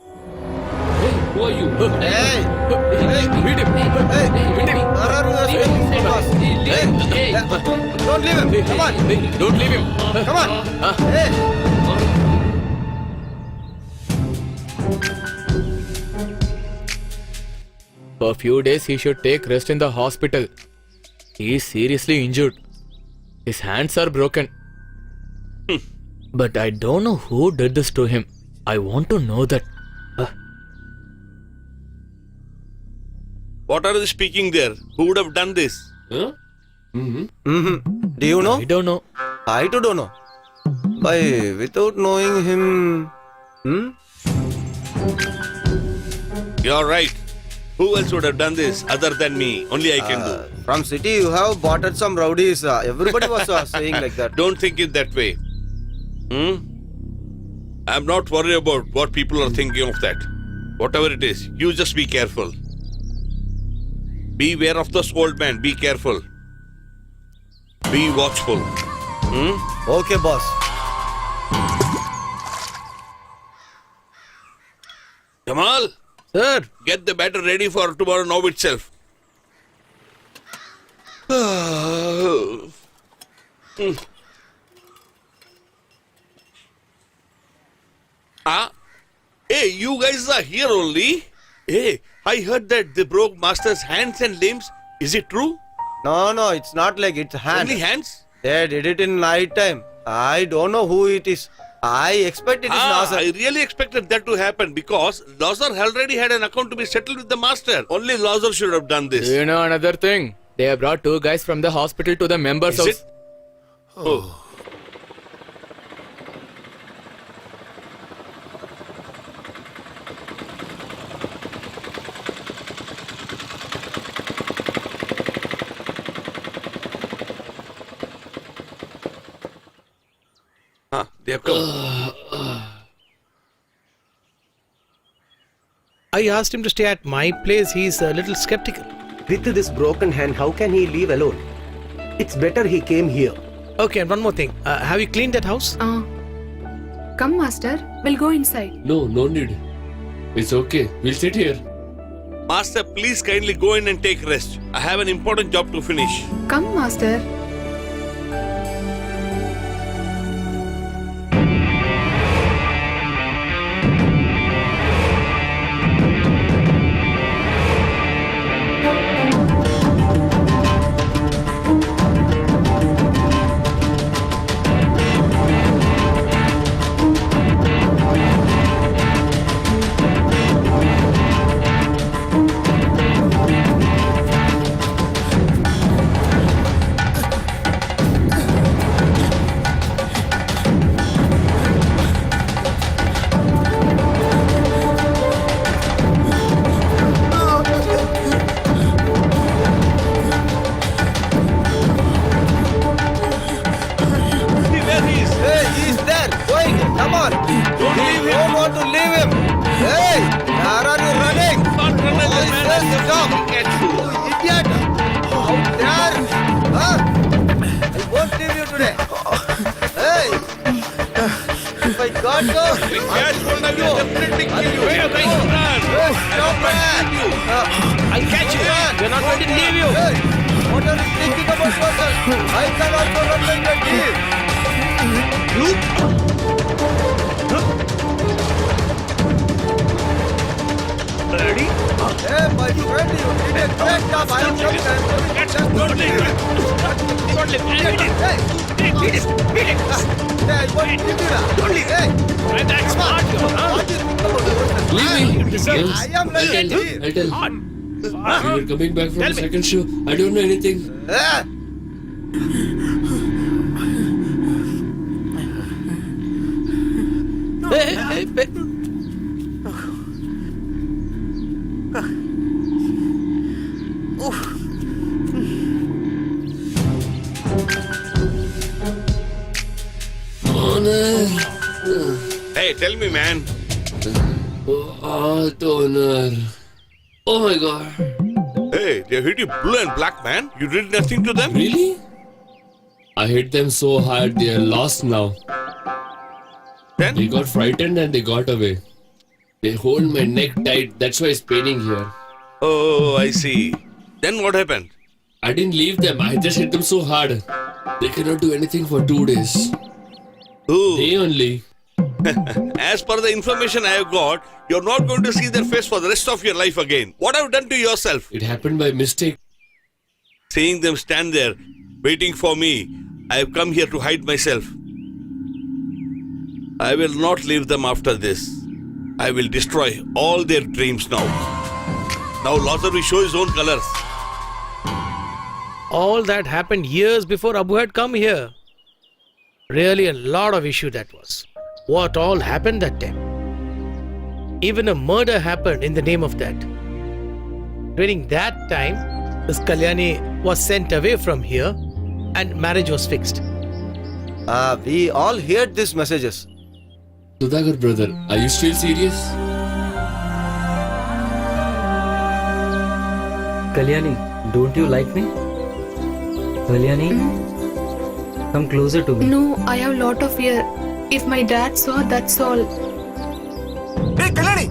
Who are you? Hey! Beat him! Hey! Where are you speaking from us? Hey! Don't leave him! Come on! Don't leave him! Come on! Hey! For a few days, he should take rest in the hospital. He is seriously injured. His hands are broken. But I don't know who did this to him. I want to know that. What are they speaking there? Who would have done this? Huh? Do you know? I don't know. I too don't know. Without knowing him, Hmm? You're right. Who else would have done this other than me? Only I can do. From city, you have bought some rowdies. Everybody was saying like that. Don't think it that way. I'm not worried about what people are thinking of that. Whatever it is, you just be careful. Beware of this old man. Be careful. Be watchful. Okay, boss. Jamal, Sir, get the batter ready for tomorrow now itself. Hey, you guys are here only. Hey, I heard that they broke Master's hands and limbs. Is it true? No, it's not like it's hand. Only hands? They did it in night time. I don't know who it is. I expect it is Nasser. I really expected that to happen because Lazar already had an account to be settled with the master. Only Lazar should have done this. You know another thing? They have brought 2 guys from the hospital to the members' Is house. it? Oh. They have come. I asked him to stay at my place. He's a little skeptical. With this broken hand, how can he leave alone? It's better he came here. Okay, and one more thing. Have you cleaned that house? Come, master. We'll go inside. No need. It's okay. We'll sit here. Master, please kindly go in and take rest. I have an important job to finish. Come, master. I'll catch you. We're not going to leave you. What are you thinking about yourself? I can also run like that deal. Ready? Hey, my friend, you did a great job. I am coming. Hey, what did you do now? Don't leave. Hey, That's smart. what do you think about yourself? Leave me. Yes, I am like that deal. I'll tell. We were coming back from the second show. I don't know anything. Hey. Hey, tell me, man. Toner. Oh my god. Hey, they hit you blue and black, man. You did nothing to them? Really? I hit them so hard they are lost now. Then? They got frightened and they got away. They hold my neck tight, that's why it's paining here. Oh, I see. Then what happened? I didn't leave them, I just hit them so hard. They cannot do anything for 2 days. Who? They only. As per the information I have got, you're not going to see their face for the rest of your life again. What have you done to yourself? It happened by mistake. Seeing them stand there, waiting for me, I have come here to hide myself. I will not leave them after this. I will destroy all their dreams now. Now Lazar will show his own colors. All that happened years before Abu had come here. Really a lot of issue that was. What all happened that time? Even a murder happened in the name of that. During that time, this Kalyani was sent away from here and marriage was fixed. We all heard these messages. Sudhakar brother, are you still serious? Kalyani, don't you like me? Kalyani, come closer to me. No, I have lot of fear. If my dad saw, that's all. Hey, Kalyani!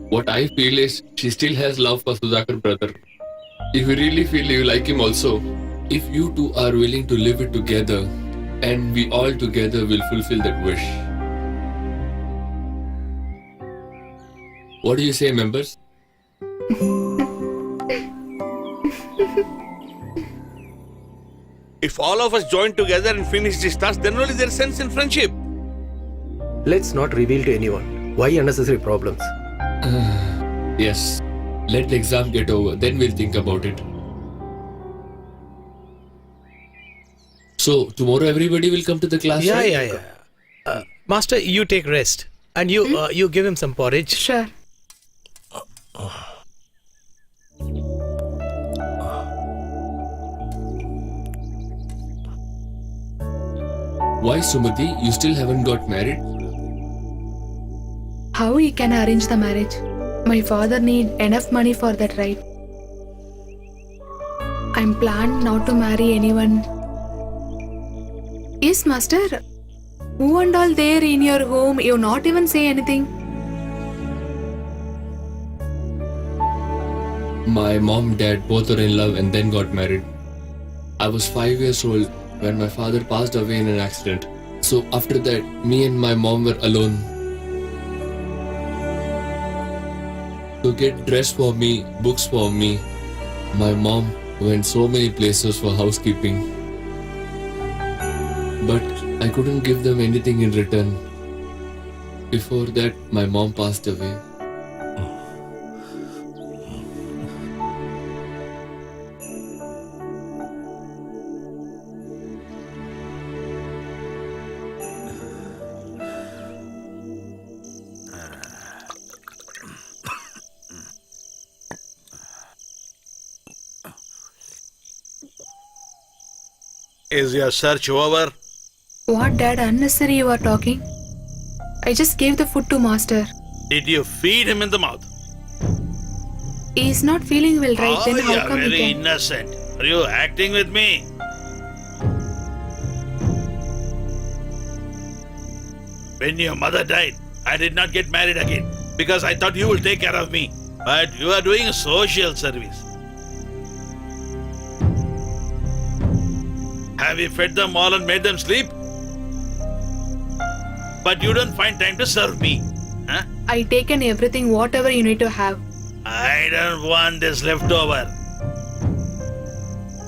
What I feel is she still has love for Sudhakar brother. If you really feel you like him also, if you two are willing to live it together, and we all together will fulfill that wish. What do you say, members? If all of us join together and finish this task, then only there is sense in friendship. Let's not reveal to anyone. Why unnecessary problems? Yes. Let the exam get over, then we'll think about it. So, tomorrow everybody will come to the class, right? Yeah. Master, you take rest. And you give him some porridge. Sure. Why, Sumati, you still haven't got married? How he can arrange the marriage? My father need enough money for that, right? I'm planned not to marry anyone. Yes, master. Who and all there in your home? You not even say anything. My mom, dad both are in love and then got married. I was 5 years old when my father passed away in an accident. So after that, me and my mom were alone. To get dress for me, books for me, my mom went so many places for housekeeping. But I couldn't give them anything in return. Before that, my mom passed away. Is your search over? What, dad? Unnecessary you are talking? I just gave the food to master. Did you feed him in the mouth? He is not feeling well, right? Then You how are come he very can? innocent. Are you acting with me? When your mother died, I did not get married again because I thought you will take care of me. But you are doing a social service. Have you fed them all and made them sleep? But you don't find time to serve me. Huh? I taken everything, whatever you need to have. I don't want this leftover.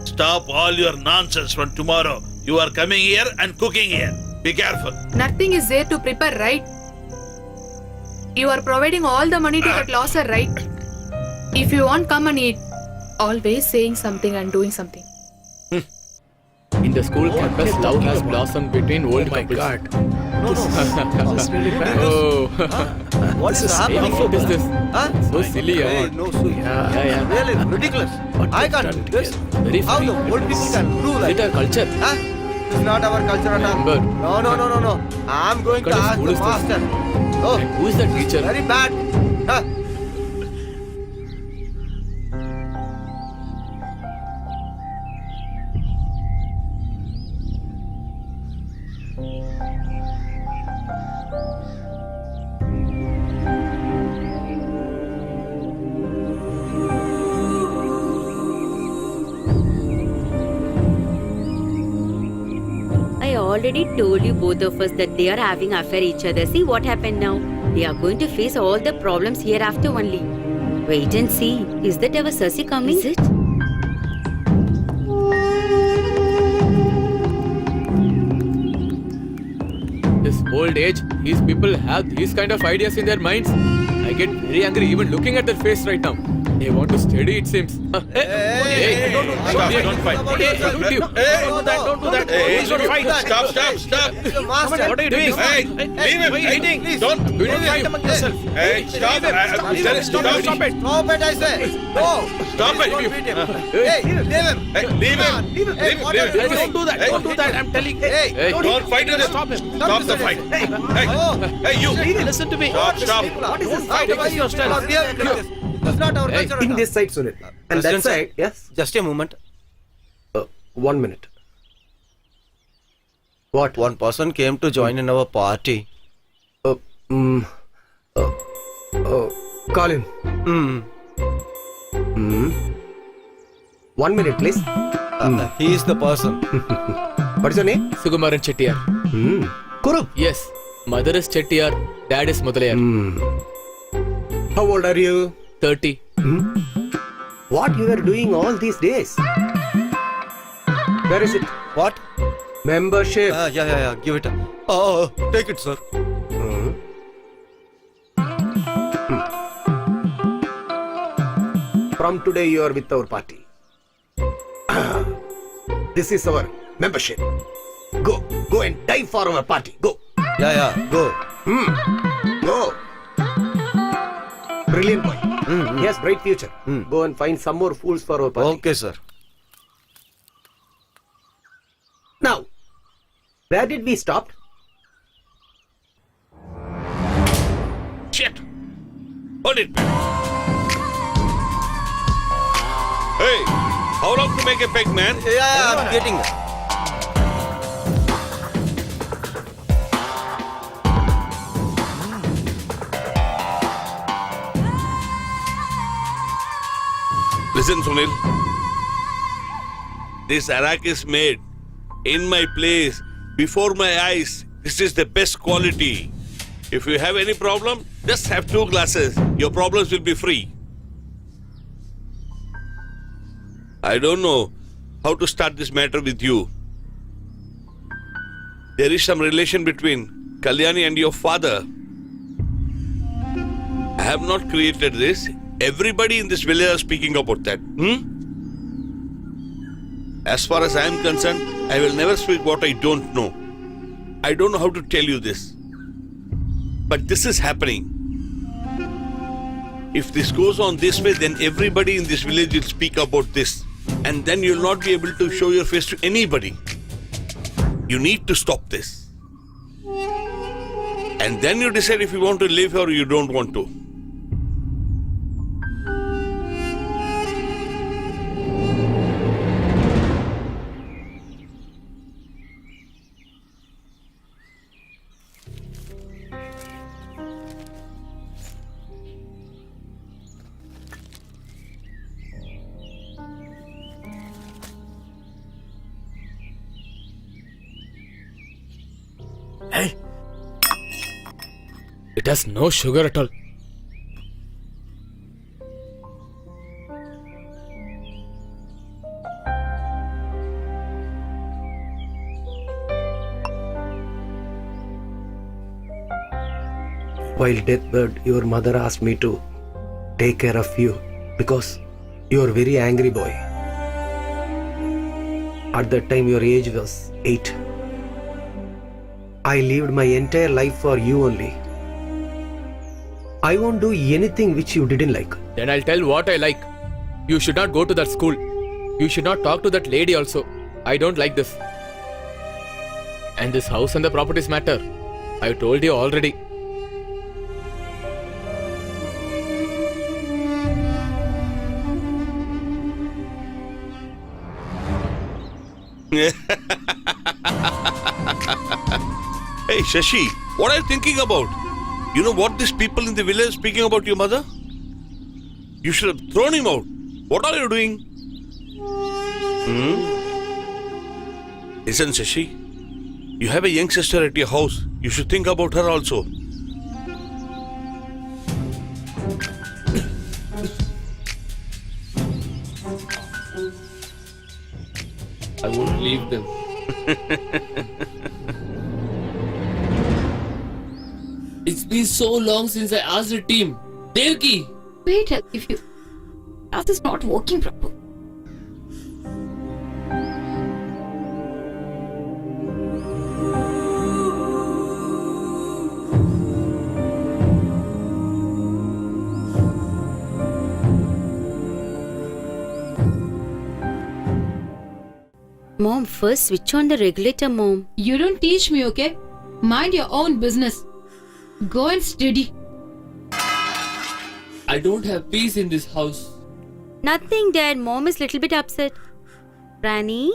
Stop all your nonsense from tomorrow. You are coming here and cooking here. Be careful. Nothing is there to prepare, right? You are providing all the money to that losser, right? If you want, come and eat. Always saying something and doing something. In the school campus, love has blossomed between old Oh my couples. God. No. This is really bad. Oh, What is happening? what is this? Huh? So silly, Hey, huh? no, sweet. Yeah. Really ridiculous. What I you've can't done do this. here. Very How funny. the old people can do Is like it a culture? Huh? It's not our culture at all. Remember. No. I'm going to What kind of ask school the is this? master. Oh, And who is the teacher? very bad. Huh? already told you both of us that they are having affair each other. See what happened now. They are going to face all the problems hereafter only. Wait and see. Is that our Sasi coming? Is it? This old age, these people have these kind of ideas in their minds. I get very angry even looking at their face right now. They want to study, it seems. Hey, don't fight. Don't do that. Hey, don't fight. Stop. What are you doing? Hey, leave him. Hey, don't fight among yourself. Hey, stop. Stop it. Stop it, I say. Go. Stop it. Hey, leave him. Hey, leave him. Hey, what are you doing? Don't do that. Don't do that. I'm telling you. Hey, Don't fight with him. Stop him. Stop the fight. Hey, you. Listen to me. Stop. What is this fight against yourself? That's not our culture. In this side, Sunil. And that President, sir. side, yes? Just a moment. 1 minute. What? One person came to join in our party. Call him. 1 minute, please. He is the person. What is your name? Sukumaran Chettiar. Kuru. Yes. Mother is Chettiar, dad is Mudalayar. How old are you? 30. What you are doing all these days? Where is it? What? Membership. Yeah. Give it. Oh, take it, sir. From today you are with our party. This is our membership. Go and die for our party. Go. Yeah. Go. Go. Brilliant boy. He has bright future. Go and find some more fools for our party. Okay, sir. Now, where did we stop? Shit. Hold it. Hey, how long to make a peg, man? Yeah, I'm getting it. Listen, Sunil. This arak is made in my place, before my eyes. This is the best quality. If you have any problem, just have 2 glasses. Your problems will be free. I don't know how to start this matter with you. There is some relation between Kalyani and your father. I have not created this. Everybody in this village is speaking about that. As far as I am concerned, I will never speak what I don't know. I don't know how to tell you this. But this is happening. If this goes on this way, then everybody in this village will speak about this. And then you'll not be able to show your face to anybody. You need to stop this. And then you decide if you want to live or you don't want to. Hey. It has no sugar at all. While deathbed, your mother asked me to take care of you because you are a very angry boy. At that time, your age was 8. I lived my entire life for you only. I won't do anything which you didn't like. Then I'll tell what I like. You should not go to that school. You should not talk to that lady also. I don't like this. And this house and the properties matter. I told you already. Hey, Shashi, what are you thinking about? You know what these people in the village speaking about your mother? You should have thrown him out. What are you doing? Listen, Shashi, You have a young sister at your house. You should think about her also. I won't leave them. It's been so long since I asked the team. Devki! Wait, if you. That is not working proper. Mom, first switch on the regulator, Mom. You don't teach me, okay? Mind your own business. Go and study. I don't have peace in this house. Nothing, Dad. Mom is little bit upset. Granny?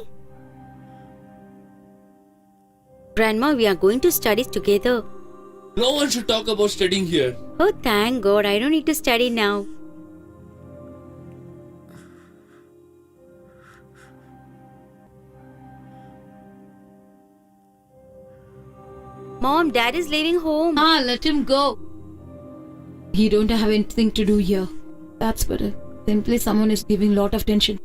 Grandma, we are going to study together. No one should talk about studying here. Oh, thank God. I don't need to study now. Mom, Dad is leaving home. Let him go. He don't have anything to do here. That's better. Simply someone is giving lot of tension.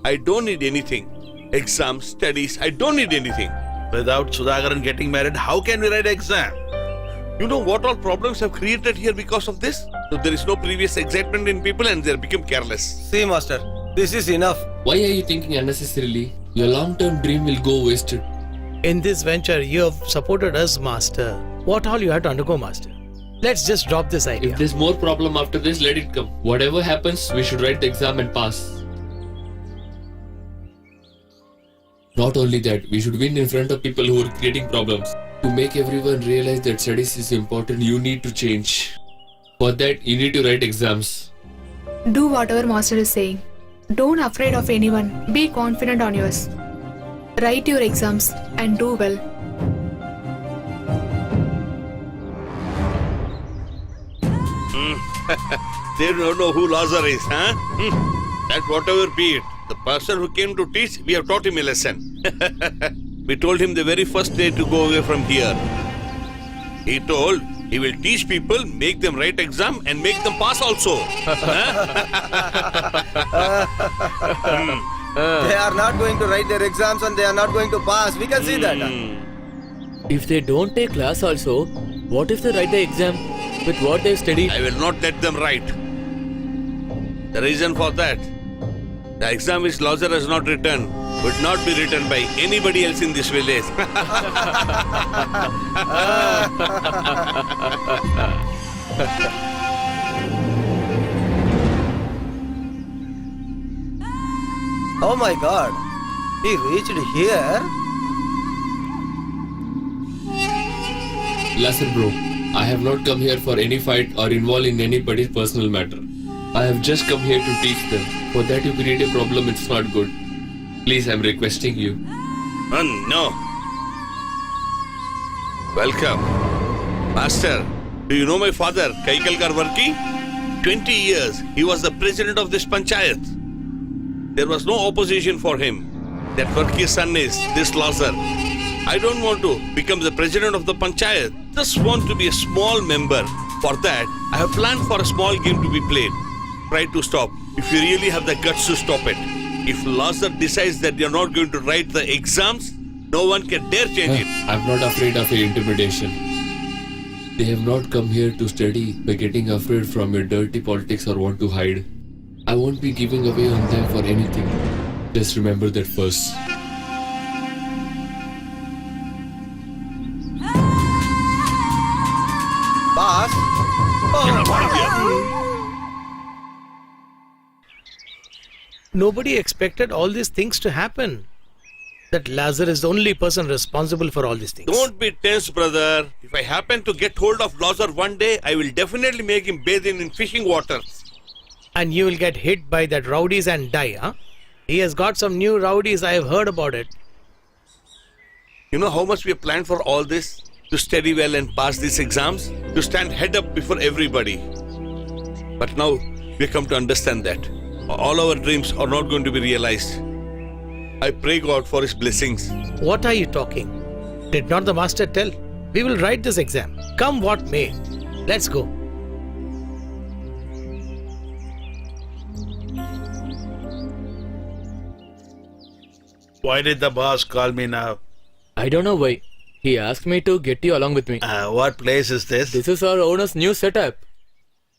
I don't need anything. Exams, studies, I don't need anything. Without Sudhakaran getting married, how can we write exam? You know what all problems have created here because of this? So there is no previous excitement in people and they have become careless. See, master, this is enough. Why are you thinking unnecessarily? Your long-term dream will go wasted. In this venture, you have supported us, Master. What all you have to undergo, Master? Let's just drop this idea. If there's more problem after this, let it come. Whatever happens, we should write the exam and pass. Not only that, we should win in front of people who are creating problems. To make everyone realize that studies is important, you need to change. For that, you need to write exams. Do whatever master is saying. Don't afraid of anyone. Be confident on yours. Write your exams and do well. They don't know who Lazar is, huh? That whatever be it, the person who came to teach, we have taught him a lesson. We told him the very first day to go away from here. He told he will teach people, make them write exam and make them pass also. They are not going to write their exams and they are not going to pass. We can see that. If they don't take class also, what if they write the exam with what they study? I will not let them write. The reason for that, the exam which Lazar has not written would not be written by anybody else in this village. Oh my God. He reached here. Listen, bro. I have not come here for any fight or involved in anybody's personal matter. I have just come here to teach them. For that you create a problem, it's not good. Please, I'm requesting you. No. Welcome. Master, do you know my father, Kaikalkar Varki? 20 years, he was the president of this panchayat. There was no opposition for him. That Varki's son is this Lazar. I don't want to become the president of the panchayat. Just want to be a small member. For that, I have planned for a small game to be played. Try to stop. If you really have the guts to stop it. If Lazar decides that you're not going to write the exams, no one can dare change it. I'm not afraid of your intimidation. They have not come here to study by getting afraid from your dirty politics or want to hide. I won't be giving away on them for anything. Just remember that first. Pass. Nobody expected all these things to happen. That Lazar is the only person responsible for all these things. Don't be tense, brother. If I happen to get hold of Lazar one day, I will definitely make him bathe in fishing water. And you will get hit by that rowdies and die, huh? He has got some new rowdies, I have heard about it. You know how much we have planned for all this? To study well and pass these exams? To stand head up before everybody. But now we come to understand that all our dreams are not going to be realized. I pray God for His blessings. What are you talking? Did not the master tell? We will write this exam. Come what may. Let's go. Why did the boss call me now? I don't know why. He asked me to get you along with me. What place is this? This is our owner's new setup.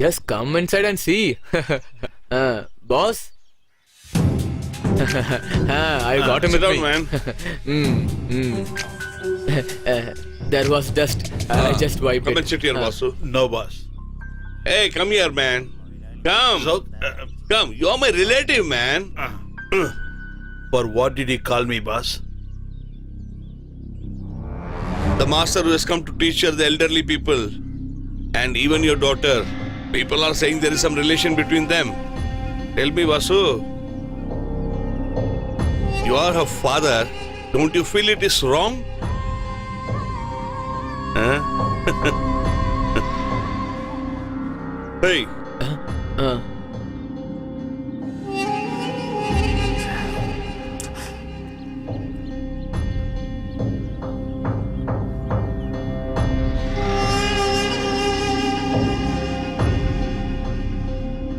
Just come inside and see. Boss? I got him Sit with down, me. man. There was dust. I just wiped Come it. and sit here, Vasu. No, boss. Hey, come here, man. Come. So, Come. You are my relative, man. for what did he call me, boss? The master who has come to teach her the elderly people. And even your daughter. People are saying there is some relation between them. Tell me, Vasu. You are her father. Don't you feel it is wrong? Huh? Hey,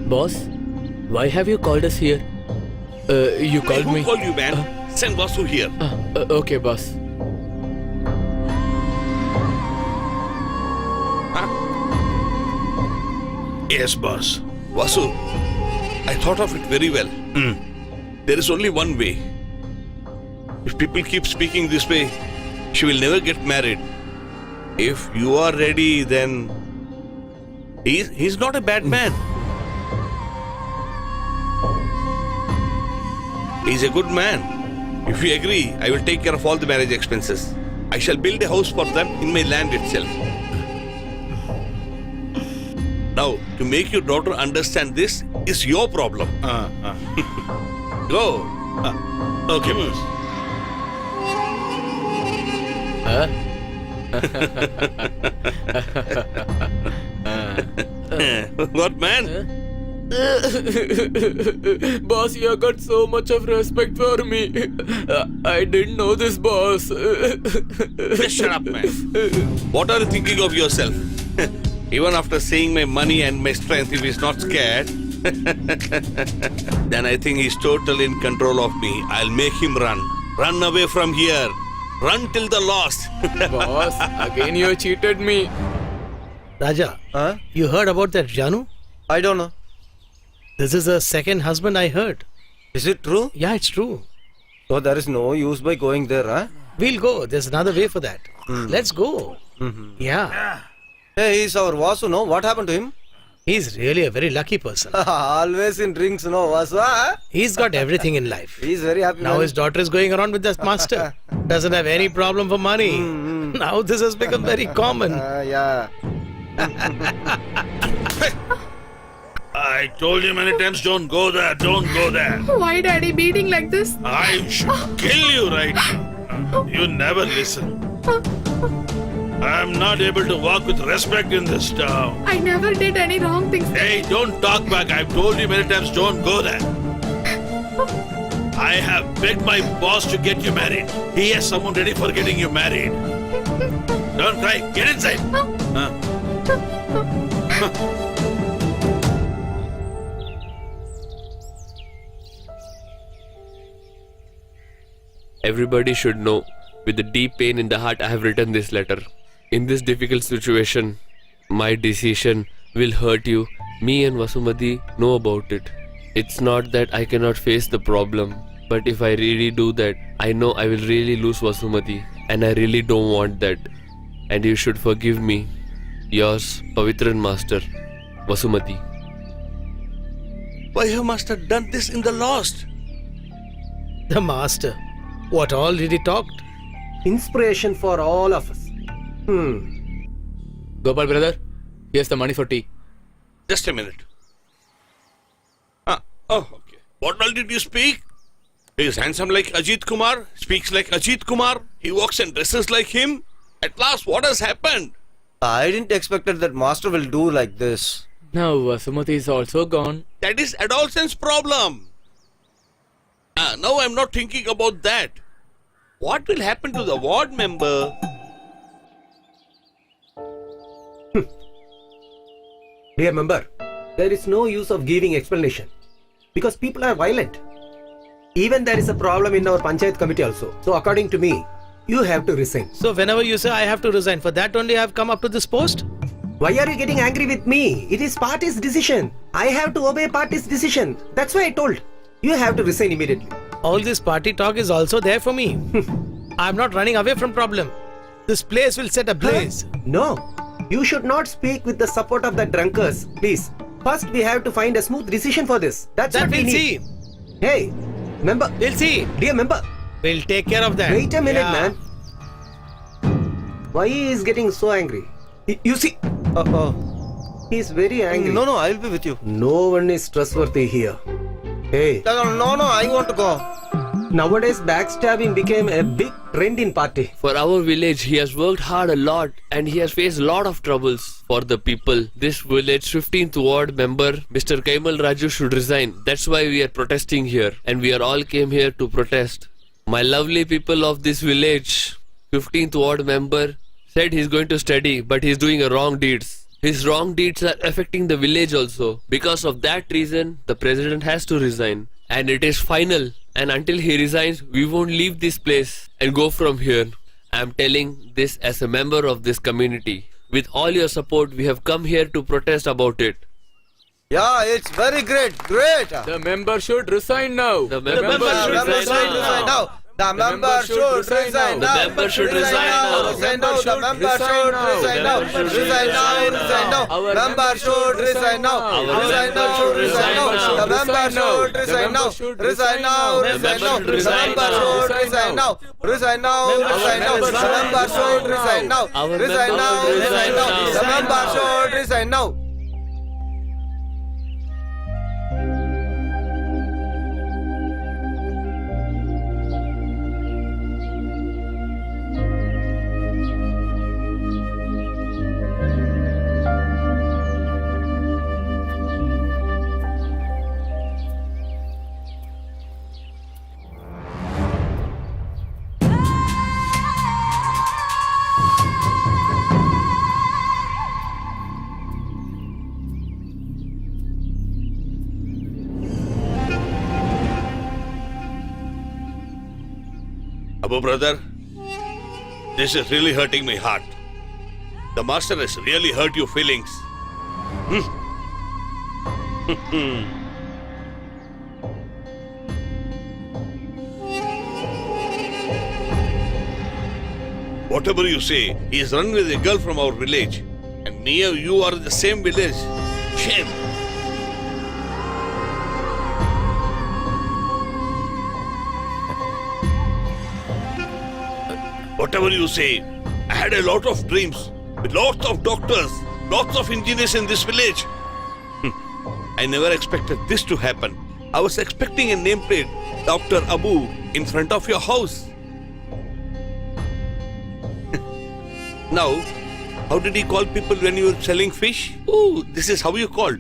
Boss, why have you called us here? You called who me. called you, man? Send Vasu here. Okay, boss. Yes, boss. Vasu, I thought of it very well. There is only one way. If people keep speaking this way, she will never get married. If you are ready, then he's not a bad man. He's a good man. If you agree, I will take care of all the marriage expenses. I shall build a house for them in my land itself. Now, to make your daughter understand this is your problem. Go. Okay, boss. What, man? Boss, you have got so much of respect for me. I didn't know this, boss. Just shut up, man. What are you thinking of yourself? Even after seeing my money and my strength, if he's not scared, then I think he's totally in control of me. I'll make him run. Run away from here. Run till the lost. Boss, again you cheated me. Raja, Huh? you heard about that Janu? I don't know. This is her second husband, I heard. Is it true? Yeah, it's true. So there is no use by going there, huh? We'll go. There's another way for that. Let's go. Yeah. Hey, he's our Vasu, no? What happened to him? He's really a very lucky person. Always in drinks, no, Vasu, huh? He's got everything in life. He's very happy. Now man. his daughter is going around with that master. Doesn't have any problem for money. Now this has become very common. Yeah. I told you many times, don't go there, don't go there. Why daddy beating like this? I should kill you right now. You never listen. I'm not able to walk with respect in this town. I never did any wrong things. Hey, don't talk back. I've told you many times, don't go there. I have begged my boss to get you married. He has someone ready for getting you married. Don't cry. Get inside. Everybody should know, with a deep pain in the heart, I have written this letter. In this difficult situation, my decision will hurt you. Me and Vasumati know about it. It's not that I cannot face the problem, but if I really do that, I know I will really lose Vasumati, and I really don't want that. And you should forgive me. Yours, Pavitran Master, Vasumati. Why have master done this in the lost? The master. What all did he talk? Inspiration for all of us. Gopal brother, here's the money for tea. Just a minute. Okay. What all did you speak? He is handsome like Ajit Kumar, speaks like Ajit Kumar, he walks and dresses like him. At last, what has happened? I didn't expect that master will do like this. Now Vasumati is also gone. That is adolescence problem. Now I'm not thinking about that. What will happen to the ward member? Dear member, there is no use of giving explanation because people are violent. Even there is a problem in our Panchayat committee also. So according to me, you have to resign. So whenever you say I have to resign, for that only I have come up to this post? Why are you getting angry with me? It is party's decision. I have to obey party's decision. That's why I told. You have to resign immediately. All this party talk is also there for me. I'm not running away from problem. This place will set ablaze. No, you should not speak with the support of the drunkards. Please. First, we have to find a smooth decision for this. That's That what we we'll need. see. Hey, member. We'll see. Dear member. We'll take care of that. Wait a minute, Yeah. man. Why he is getting so angry? You see, he is very angry. No, I'll be with you. No one is trustworthy here. Hey, No, I want to go. nowadays backstabbing became a big trend in party. For our village, he has worked hard a lot and he has faced a lot of troubles for the people. This village 15th ward member, Mr. Kaimal Raju, should resign. That's why we are protesting here and we are all came here to protest. My lovely people of this village, 15th ward member said he's going to study but he's doing a wrong deeds. His wrong deeds are affecting the village also. Because of that reason, the president has to resign. And it is final. And until he resigns, we won't leave this place and go from here. I'm telling this as a member of this community. With all your support, we have come here to protest about it. Yeah, it's very great. The member should resign now. The member should resign now. The member should resign now. The member should resign now. The member should resign now. Resign now. Our Member should resign now. Our Resign member should resign now. The member should resign now. Resign now. The member should The resign member now. should resign now. Resign now. Resign now. The member should resign now. Our Resign member now. should Resign resign now. now. The member should resign now. Abu brother, this is really hurting my heart. The master has really hurt your feelings. Whatever you say, he is running with a girl from our village. And me and you are in the same village. Shame. Whatever you say, I had a lot of dreams with lots of doctors, lots of engineers in this village. I never expected this to happen. I was expecting a nameplate, Dr. Abu, in front of your house. Now, how did he call people when you were selling fish? Oh, this is how you called.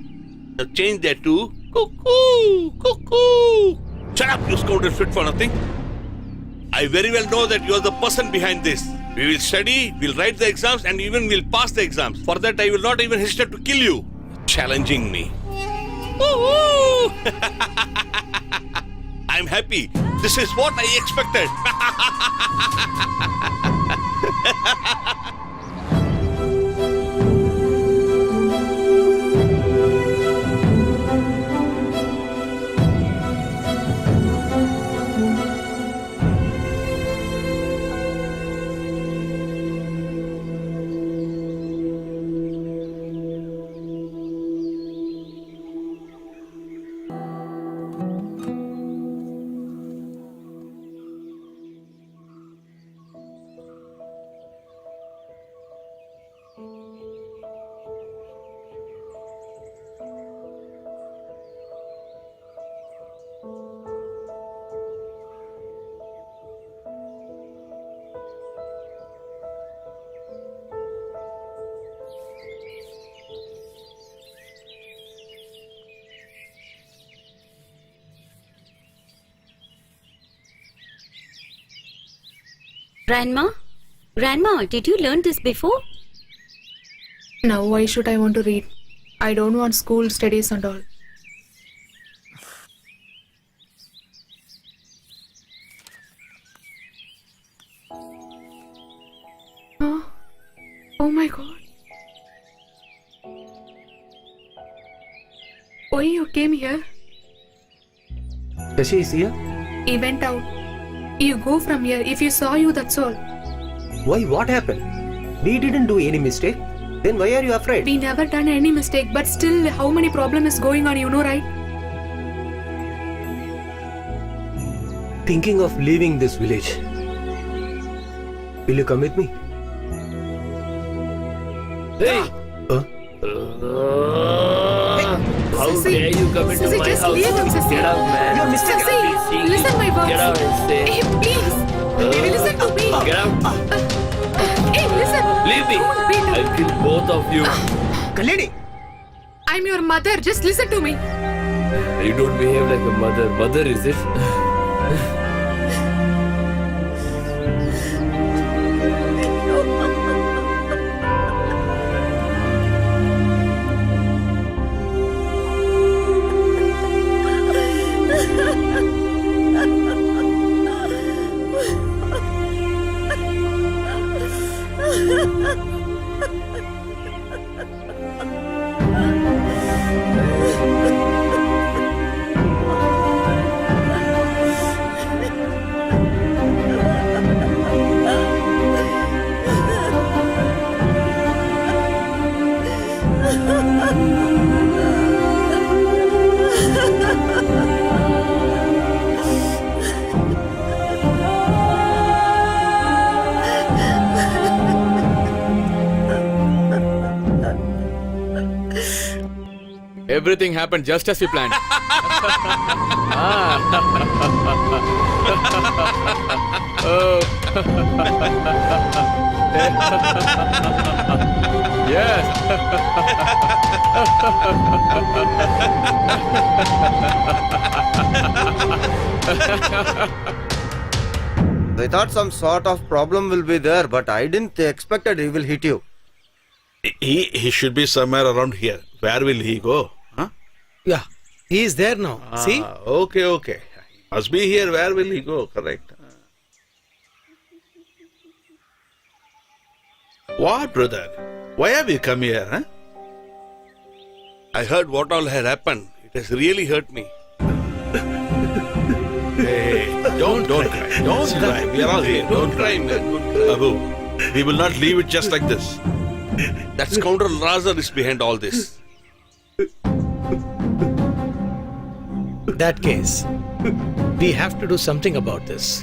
Now change that to cuckoo, cuckoo. Shut up, you scoundrel fit for nothing. I very well know that you are the person behind this. We will study, we'll write the exams, and even we'll pass the exams. For that, I will not even hesitate to kill you. Challenging me. Woo-hoo! I'm happy. This is what I expected. Grandma, did you learn this before? Now why should I want to read? I don't want school studies and all. Oh my god. Why you came here? Shashi is here? He went out. You go from here. If you saw you, that's all. Why? What happened? We didn't do any mistake. Then why are you afraid? We never done any mistake, but still, how many problem is going on, you know, right? Thinking of leaving this village. Will you come with me? Hey! How dare you come into Sissy, my just house? leave him, Sissy. Get out, man. You're mistaken. Sissy, listen my words. Get out and stay. Hey, please. Listen to me. Get out. Hey, listen. Leave me. Wait. I'll kill both of you. Kalyani! I'm your mother. Just listen to me. You don't behave like a mother. Mother, is it? Everything happened just as we planned. Oh. Yes. I thought some sort of problem will be there, but I didn't expected he will hit you. He should be somewhere around here. Where will he go? Huh? Yeah, he is there now. See? Okay. He must be here. Where will he go? Correct. What, brother? Why have you come here? Huh? I heard what all had happened. It has really hurt me. Hey, don't cry. Don't cry. We are all here. Don't cry, man. Abu, we will not leave it just like this. That scoundrel Raza is behind all this. That case, we have to do something about this.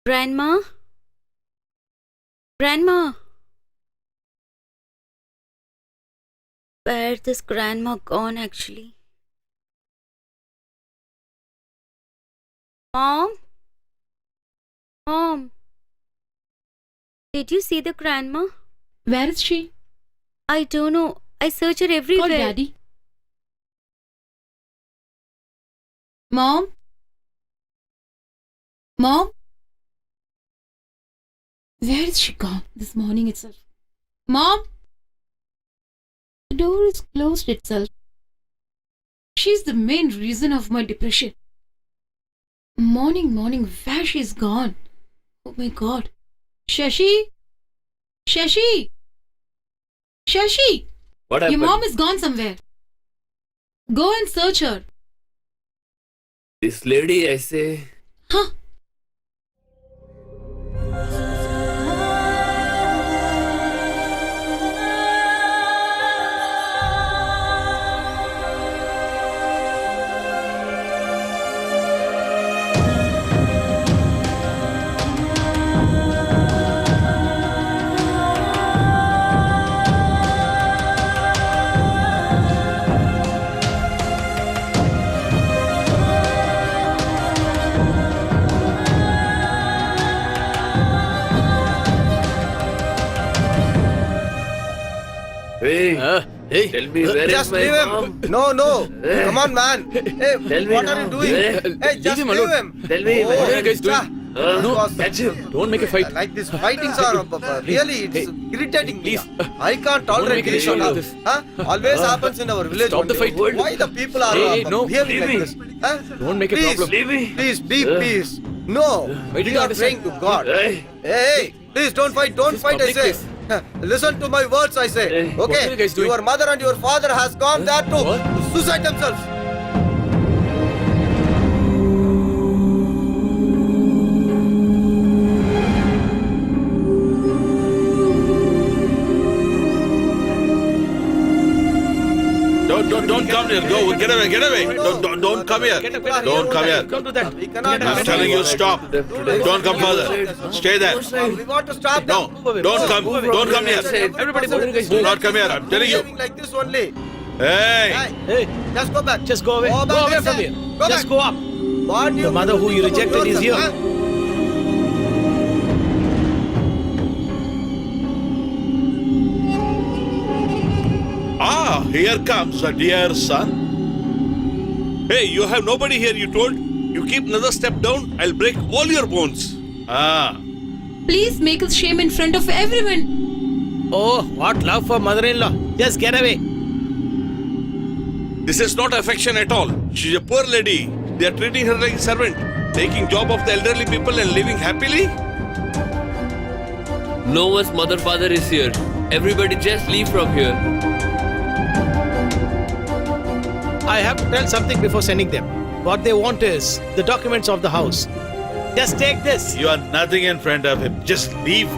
Grandma? Where this grandma gone actually? Mom? Did you see the grandma? Where is she? I don't know. I search her everywhere. Call Daddy. Mom? Where is she gone this morning itself? Mom? The door is closed itself. She's the main reason of my depression. Morning, where she's gone? Oh my god. Shashi? What happened? Your mom is gone somewhere. Go and search her. This lady, I say. Huh? Hey, Hey, Tell me where is Just my leave mom? him. No. Come on, man. Hey, Tell me what are now. you doing? Hey, just him leave alone. him. Tell me Oh, what are you guys doing? No, Catch him. Don't make a fight. like this fightings are really it's irritating me. please. I can't tolerate make an this. issue out of This. this. Huh? Always happens in our village. Stop the only. fight. Why the people are Hey, no. behaving Leave like me. this? Huh? Don't make a Please, problem. Leave me. Please, be peace. No, Why did we you are understand? praying to God. Hey. Hey, please don't fight. Don't This is fight. I public say. place. Listen to my words. I say. Hey, Okay. what are you guys doing? Your mother and your father has gone there to What? suicide themselves. Don't come here. Go, get away. Don't come here. Don't come here. Don't do that. We cannot. I'm telling you, stop. Don't come further. Stay there. We want to stop No, them. don't come. Don't come here. Everybody move. Do not come here. I'm telling you. Behaving like this only. Hey. Hey, Just go back. just go away. Go back, away I from say. here. Go Just back. go up. What The mother who you think about rejected is yourself, here. huh? Ah, here comes a dear son. Hey, you have nobody here, you told? You keep another step down, I'll break all your bones. Ah, Please make us shame in front of everyone. Oh, what love for mother-in-law. Just get away. This is not affection at all. She's a poor lady. They are treating her like a servant, taking job of the elderly people and living happily. No one's mother father is here. Everybody just leave from here. I have to tell something before sending them. What they want is the documents of the house. Just take this. you are nothing in front of him. Just leave.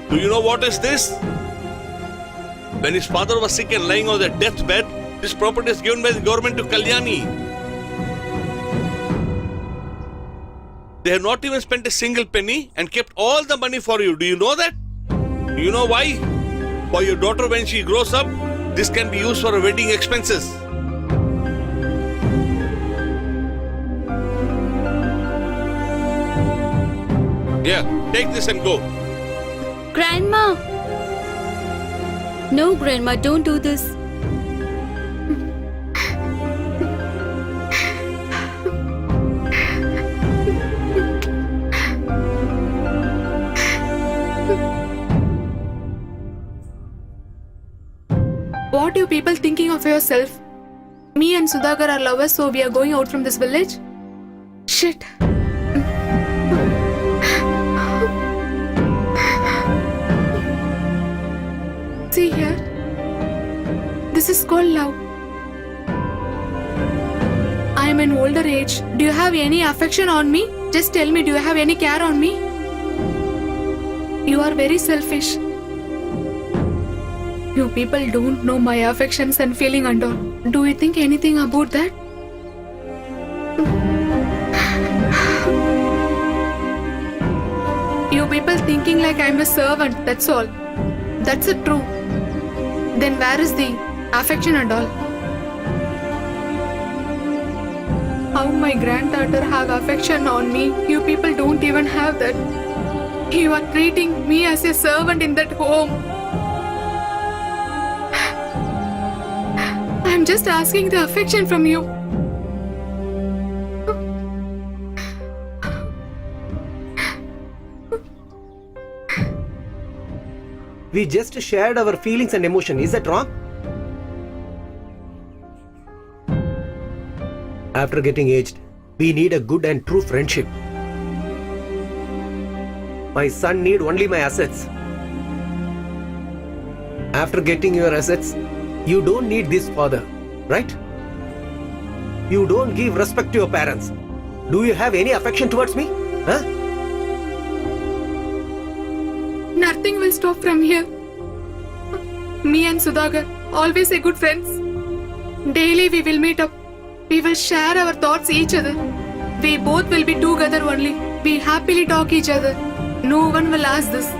Do you know what is this? When his father was sick and lying on the deathbed, this property is given by the government to Kalyani. They have not even spent a single penny and kept all the money for you. Do you know that? Do you know why? For your daughter when she grows up, this can be used for her wedding expenses. Yeah, take this and go. Grandma! No, Grandma, don't do this. What you people thinking of yourself? Me and Sudhakar are lovers, so we are going out from this village? Shit. See here. This is called love. I am in older age. Do you have any affection on me? Just tell me, do you have any care on me? You are very selfish. You people don't know my affections and feeling and all. Do you think anything about that? You people thinking like I'm a servant, that's all. That's it true. Then where is the affection and all? How my granddaughter have affection on me? You people don't even have that. You are treating me as a servant in that home. I'm just asking the affection from you. We just shared our feelings and emotion. Is that wrong? After getting aged, we need a good and true friendship. My son need only my assets. After getting your assets, you don't need this father, right? You don't give respect to your parents. Do you have any affection towards me? Huh? Nothing will stop from here. Me and Sudhakar, always a good friends. Daily we will meet up. We will share our thoughts each other. We both will be together only. We happily talk each other. No one will ask this.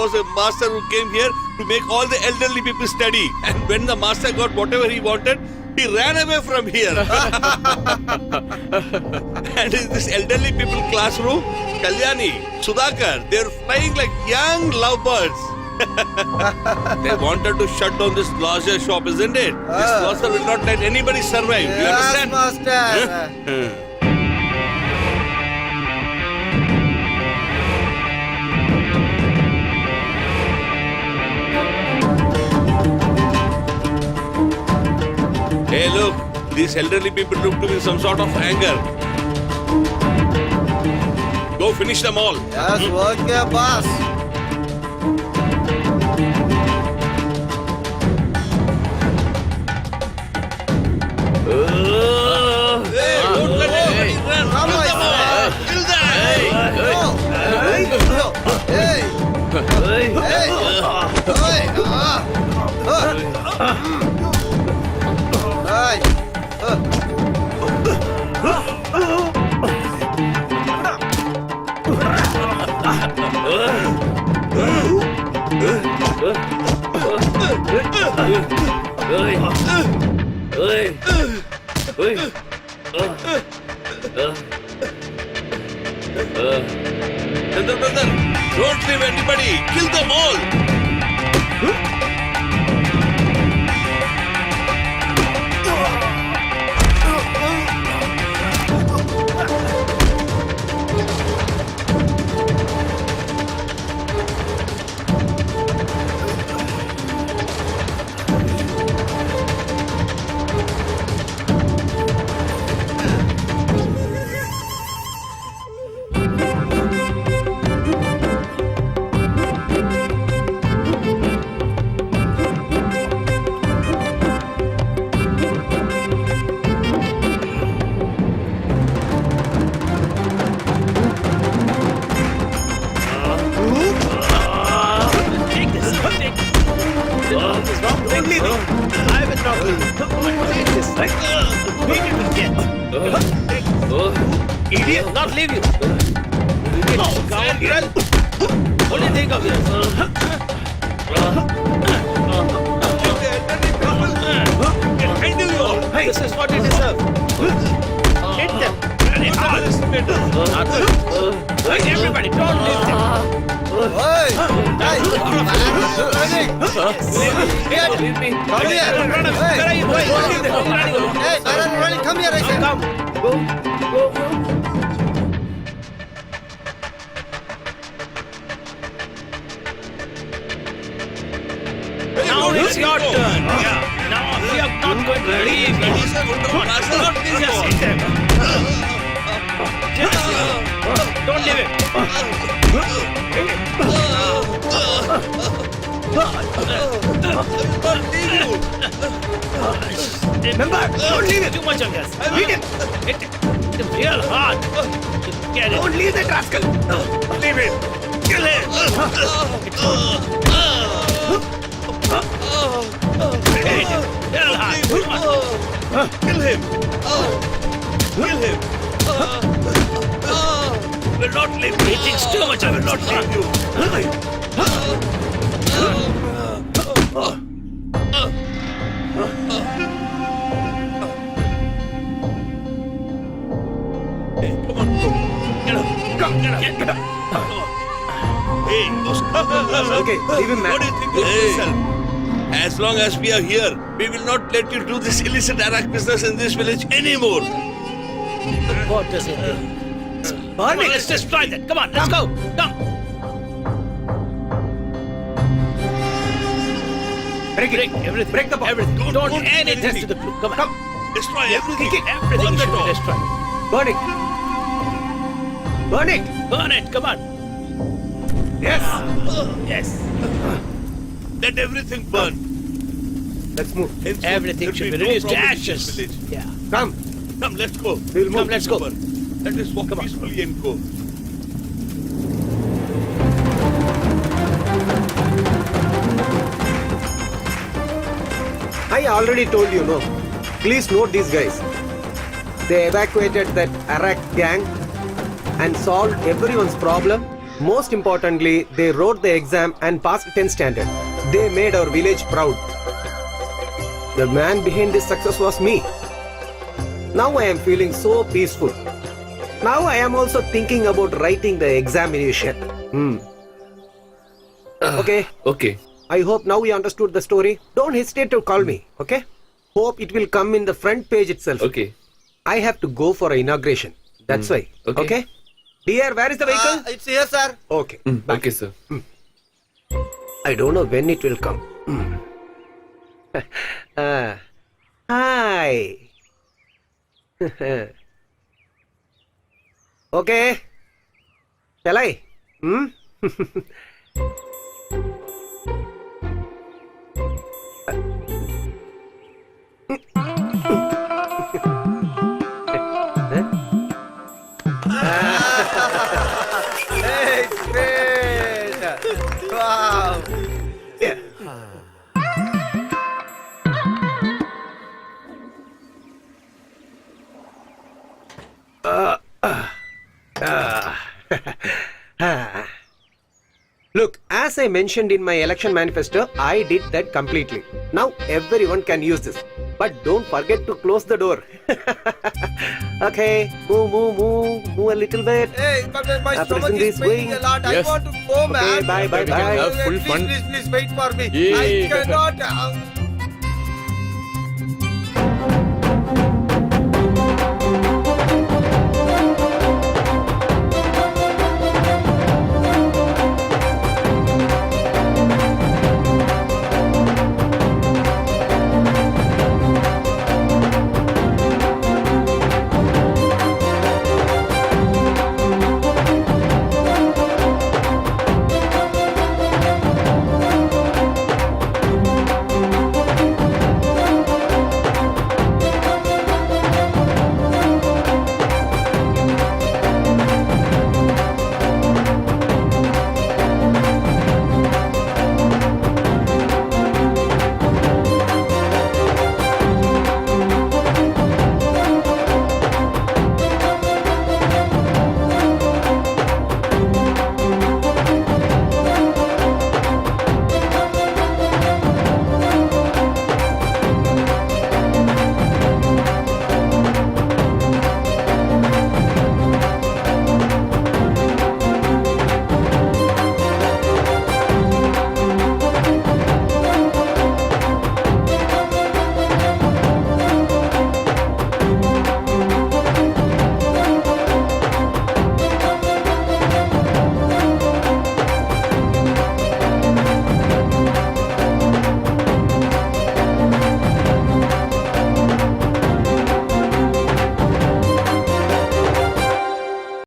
was a master who came here to make all the elderly people study. And when the master got whatever he wanted, he ran away from here. And in this elderly people classroom, Kalyani, Sudhakar, they're flying like young lovebirds. They wanted to shut down this lodger shop, isn't it? This lodger will not let anybody survive. You Yes, understand? master. Hey, look, these elderly people look to be in some sort of anger. Go finish them all. Yes, okay, boss. Hey, don't let anybody run. Come Kill on, them all. Kill them. Hey, Brother, don't leave anybody. Kill them all. Idiot, not leave you. Scoundrel. What do you think of this? Hey, this is what you deserve. Hit them. Everybody, don't leave them. hey, Leave me. come here. Run away. Hey, Where are you going? Leave them. hey, running, come here, I said. Come. Go. Now it's your turn. Yeah. Now we are not going to leave. Just sit there. Don't leave it. Remember, don't leave it. Too much of this. Hit him. Hit him. Hit him real hard. Get it. Don't leave that rascal. Leave it. Kill him. Hit him. Real hard. Kill him. Kill him. Will not leave me. He thinks too much. I will not leave you. Come on, go. Get up. Come, get up. Hey, Okay, leave him, man. What do you think of yourself? As long as we are here, we will not let you do this illicit arak business in this village anymore. What does it mean? Burn it. Let's destroy that. Come on, let's go. Come. Break everything. Break the bomb. Everything. Don't add anything to the crew. Come on. Come. Destroy everything. Everything should be destroyed. Burn it. Burn it. Burn it. Come on. Yes. Yes. Let everything burn. Let's move. Henceforth, Everything there'll should be be no reduced to problem in this ashes. village. Yeah. Come. Come, let's go. We'll move. Come, let's go. Let us walk Come on. peacefully and go. I already told you, no. Please note these guys. They evacuated that Arak gang and solved everyone's problem Most importantly, they wrote the exam and passed 10th standard. They made our village proud. The man behind this success was me. Now I am feeling so peaceful. Now I am also thinking about writing the examination. Okay. Okay. I hope now you understood the story. Don't hesitate to call me, okay? Hope it will come in the front page itself. Okay. I have to go for an inauguration. That's why. Okay. Dear, where is the vehicle? It's here, sir. Okay. Okay, sir. I don't know when it will come. Hi. Okay. Shall I? Hey, it's great. Wow. Yeah. Look, as I mentioned in my election manifesto, I did that completely. Now everyone can use this. But don't forget to close the door. Okay, move a little bit. Hey, but my Our stomach president is is paining going. a lot. Yes. I want to go, man. Bye. We can have full fun. Please wait for me. Yeah. I cannot.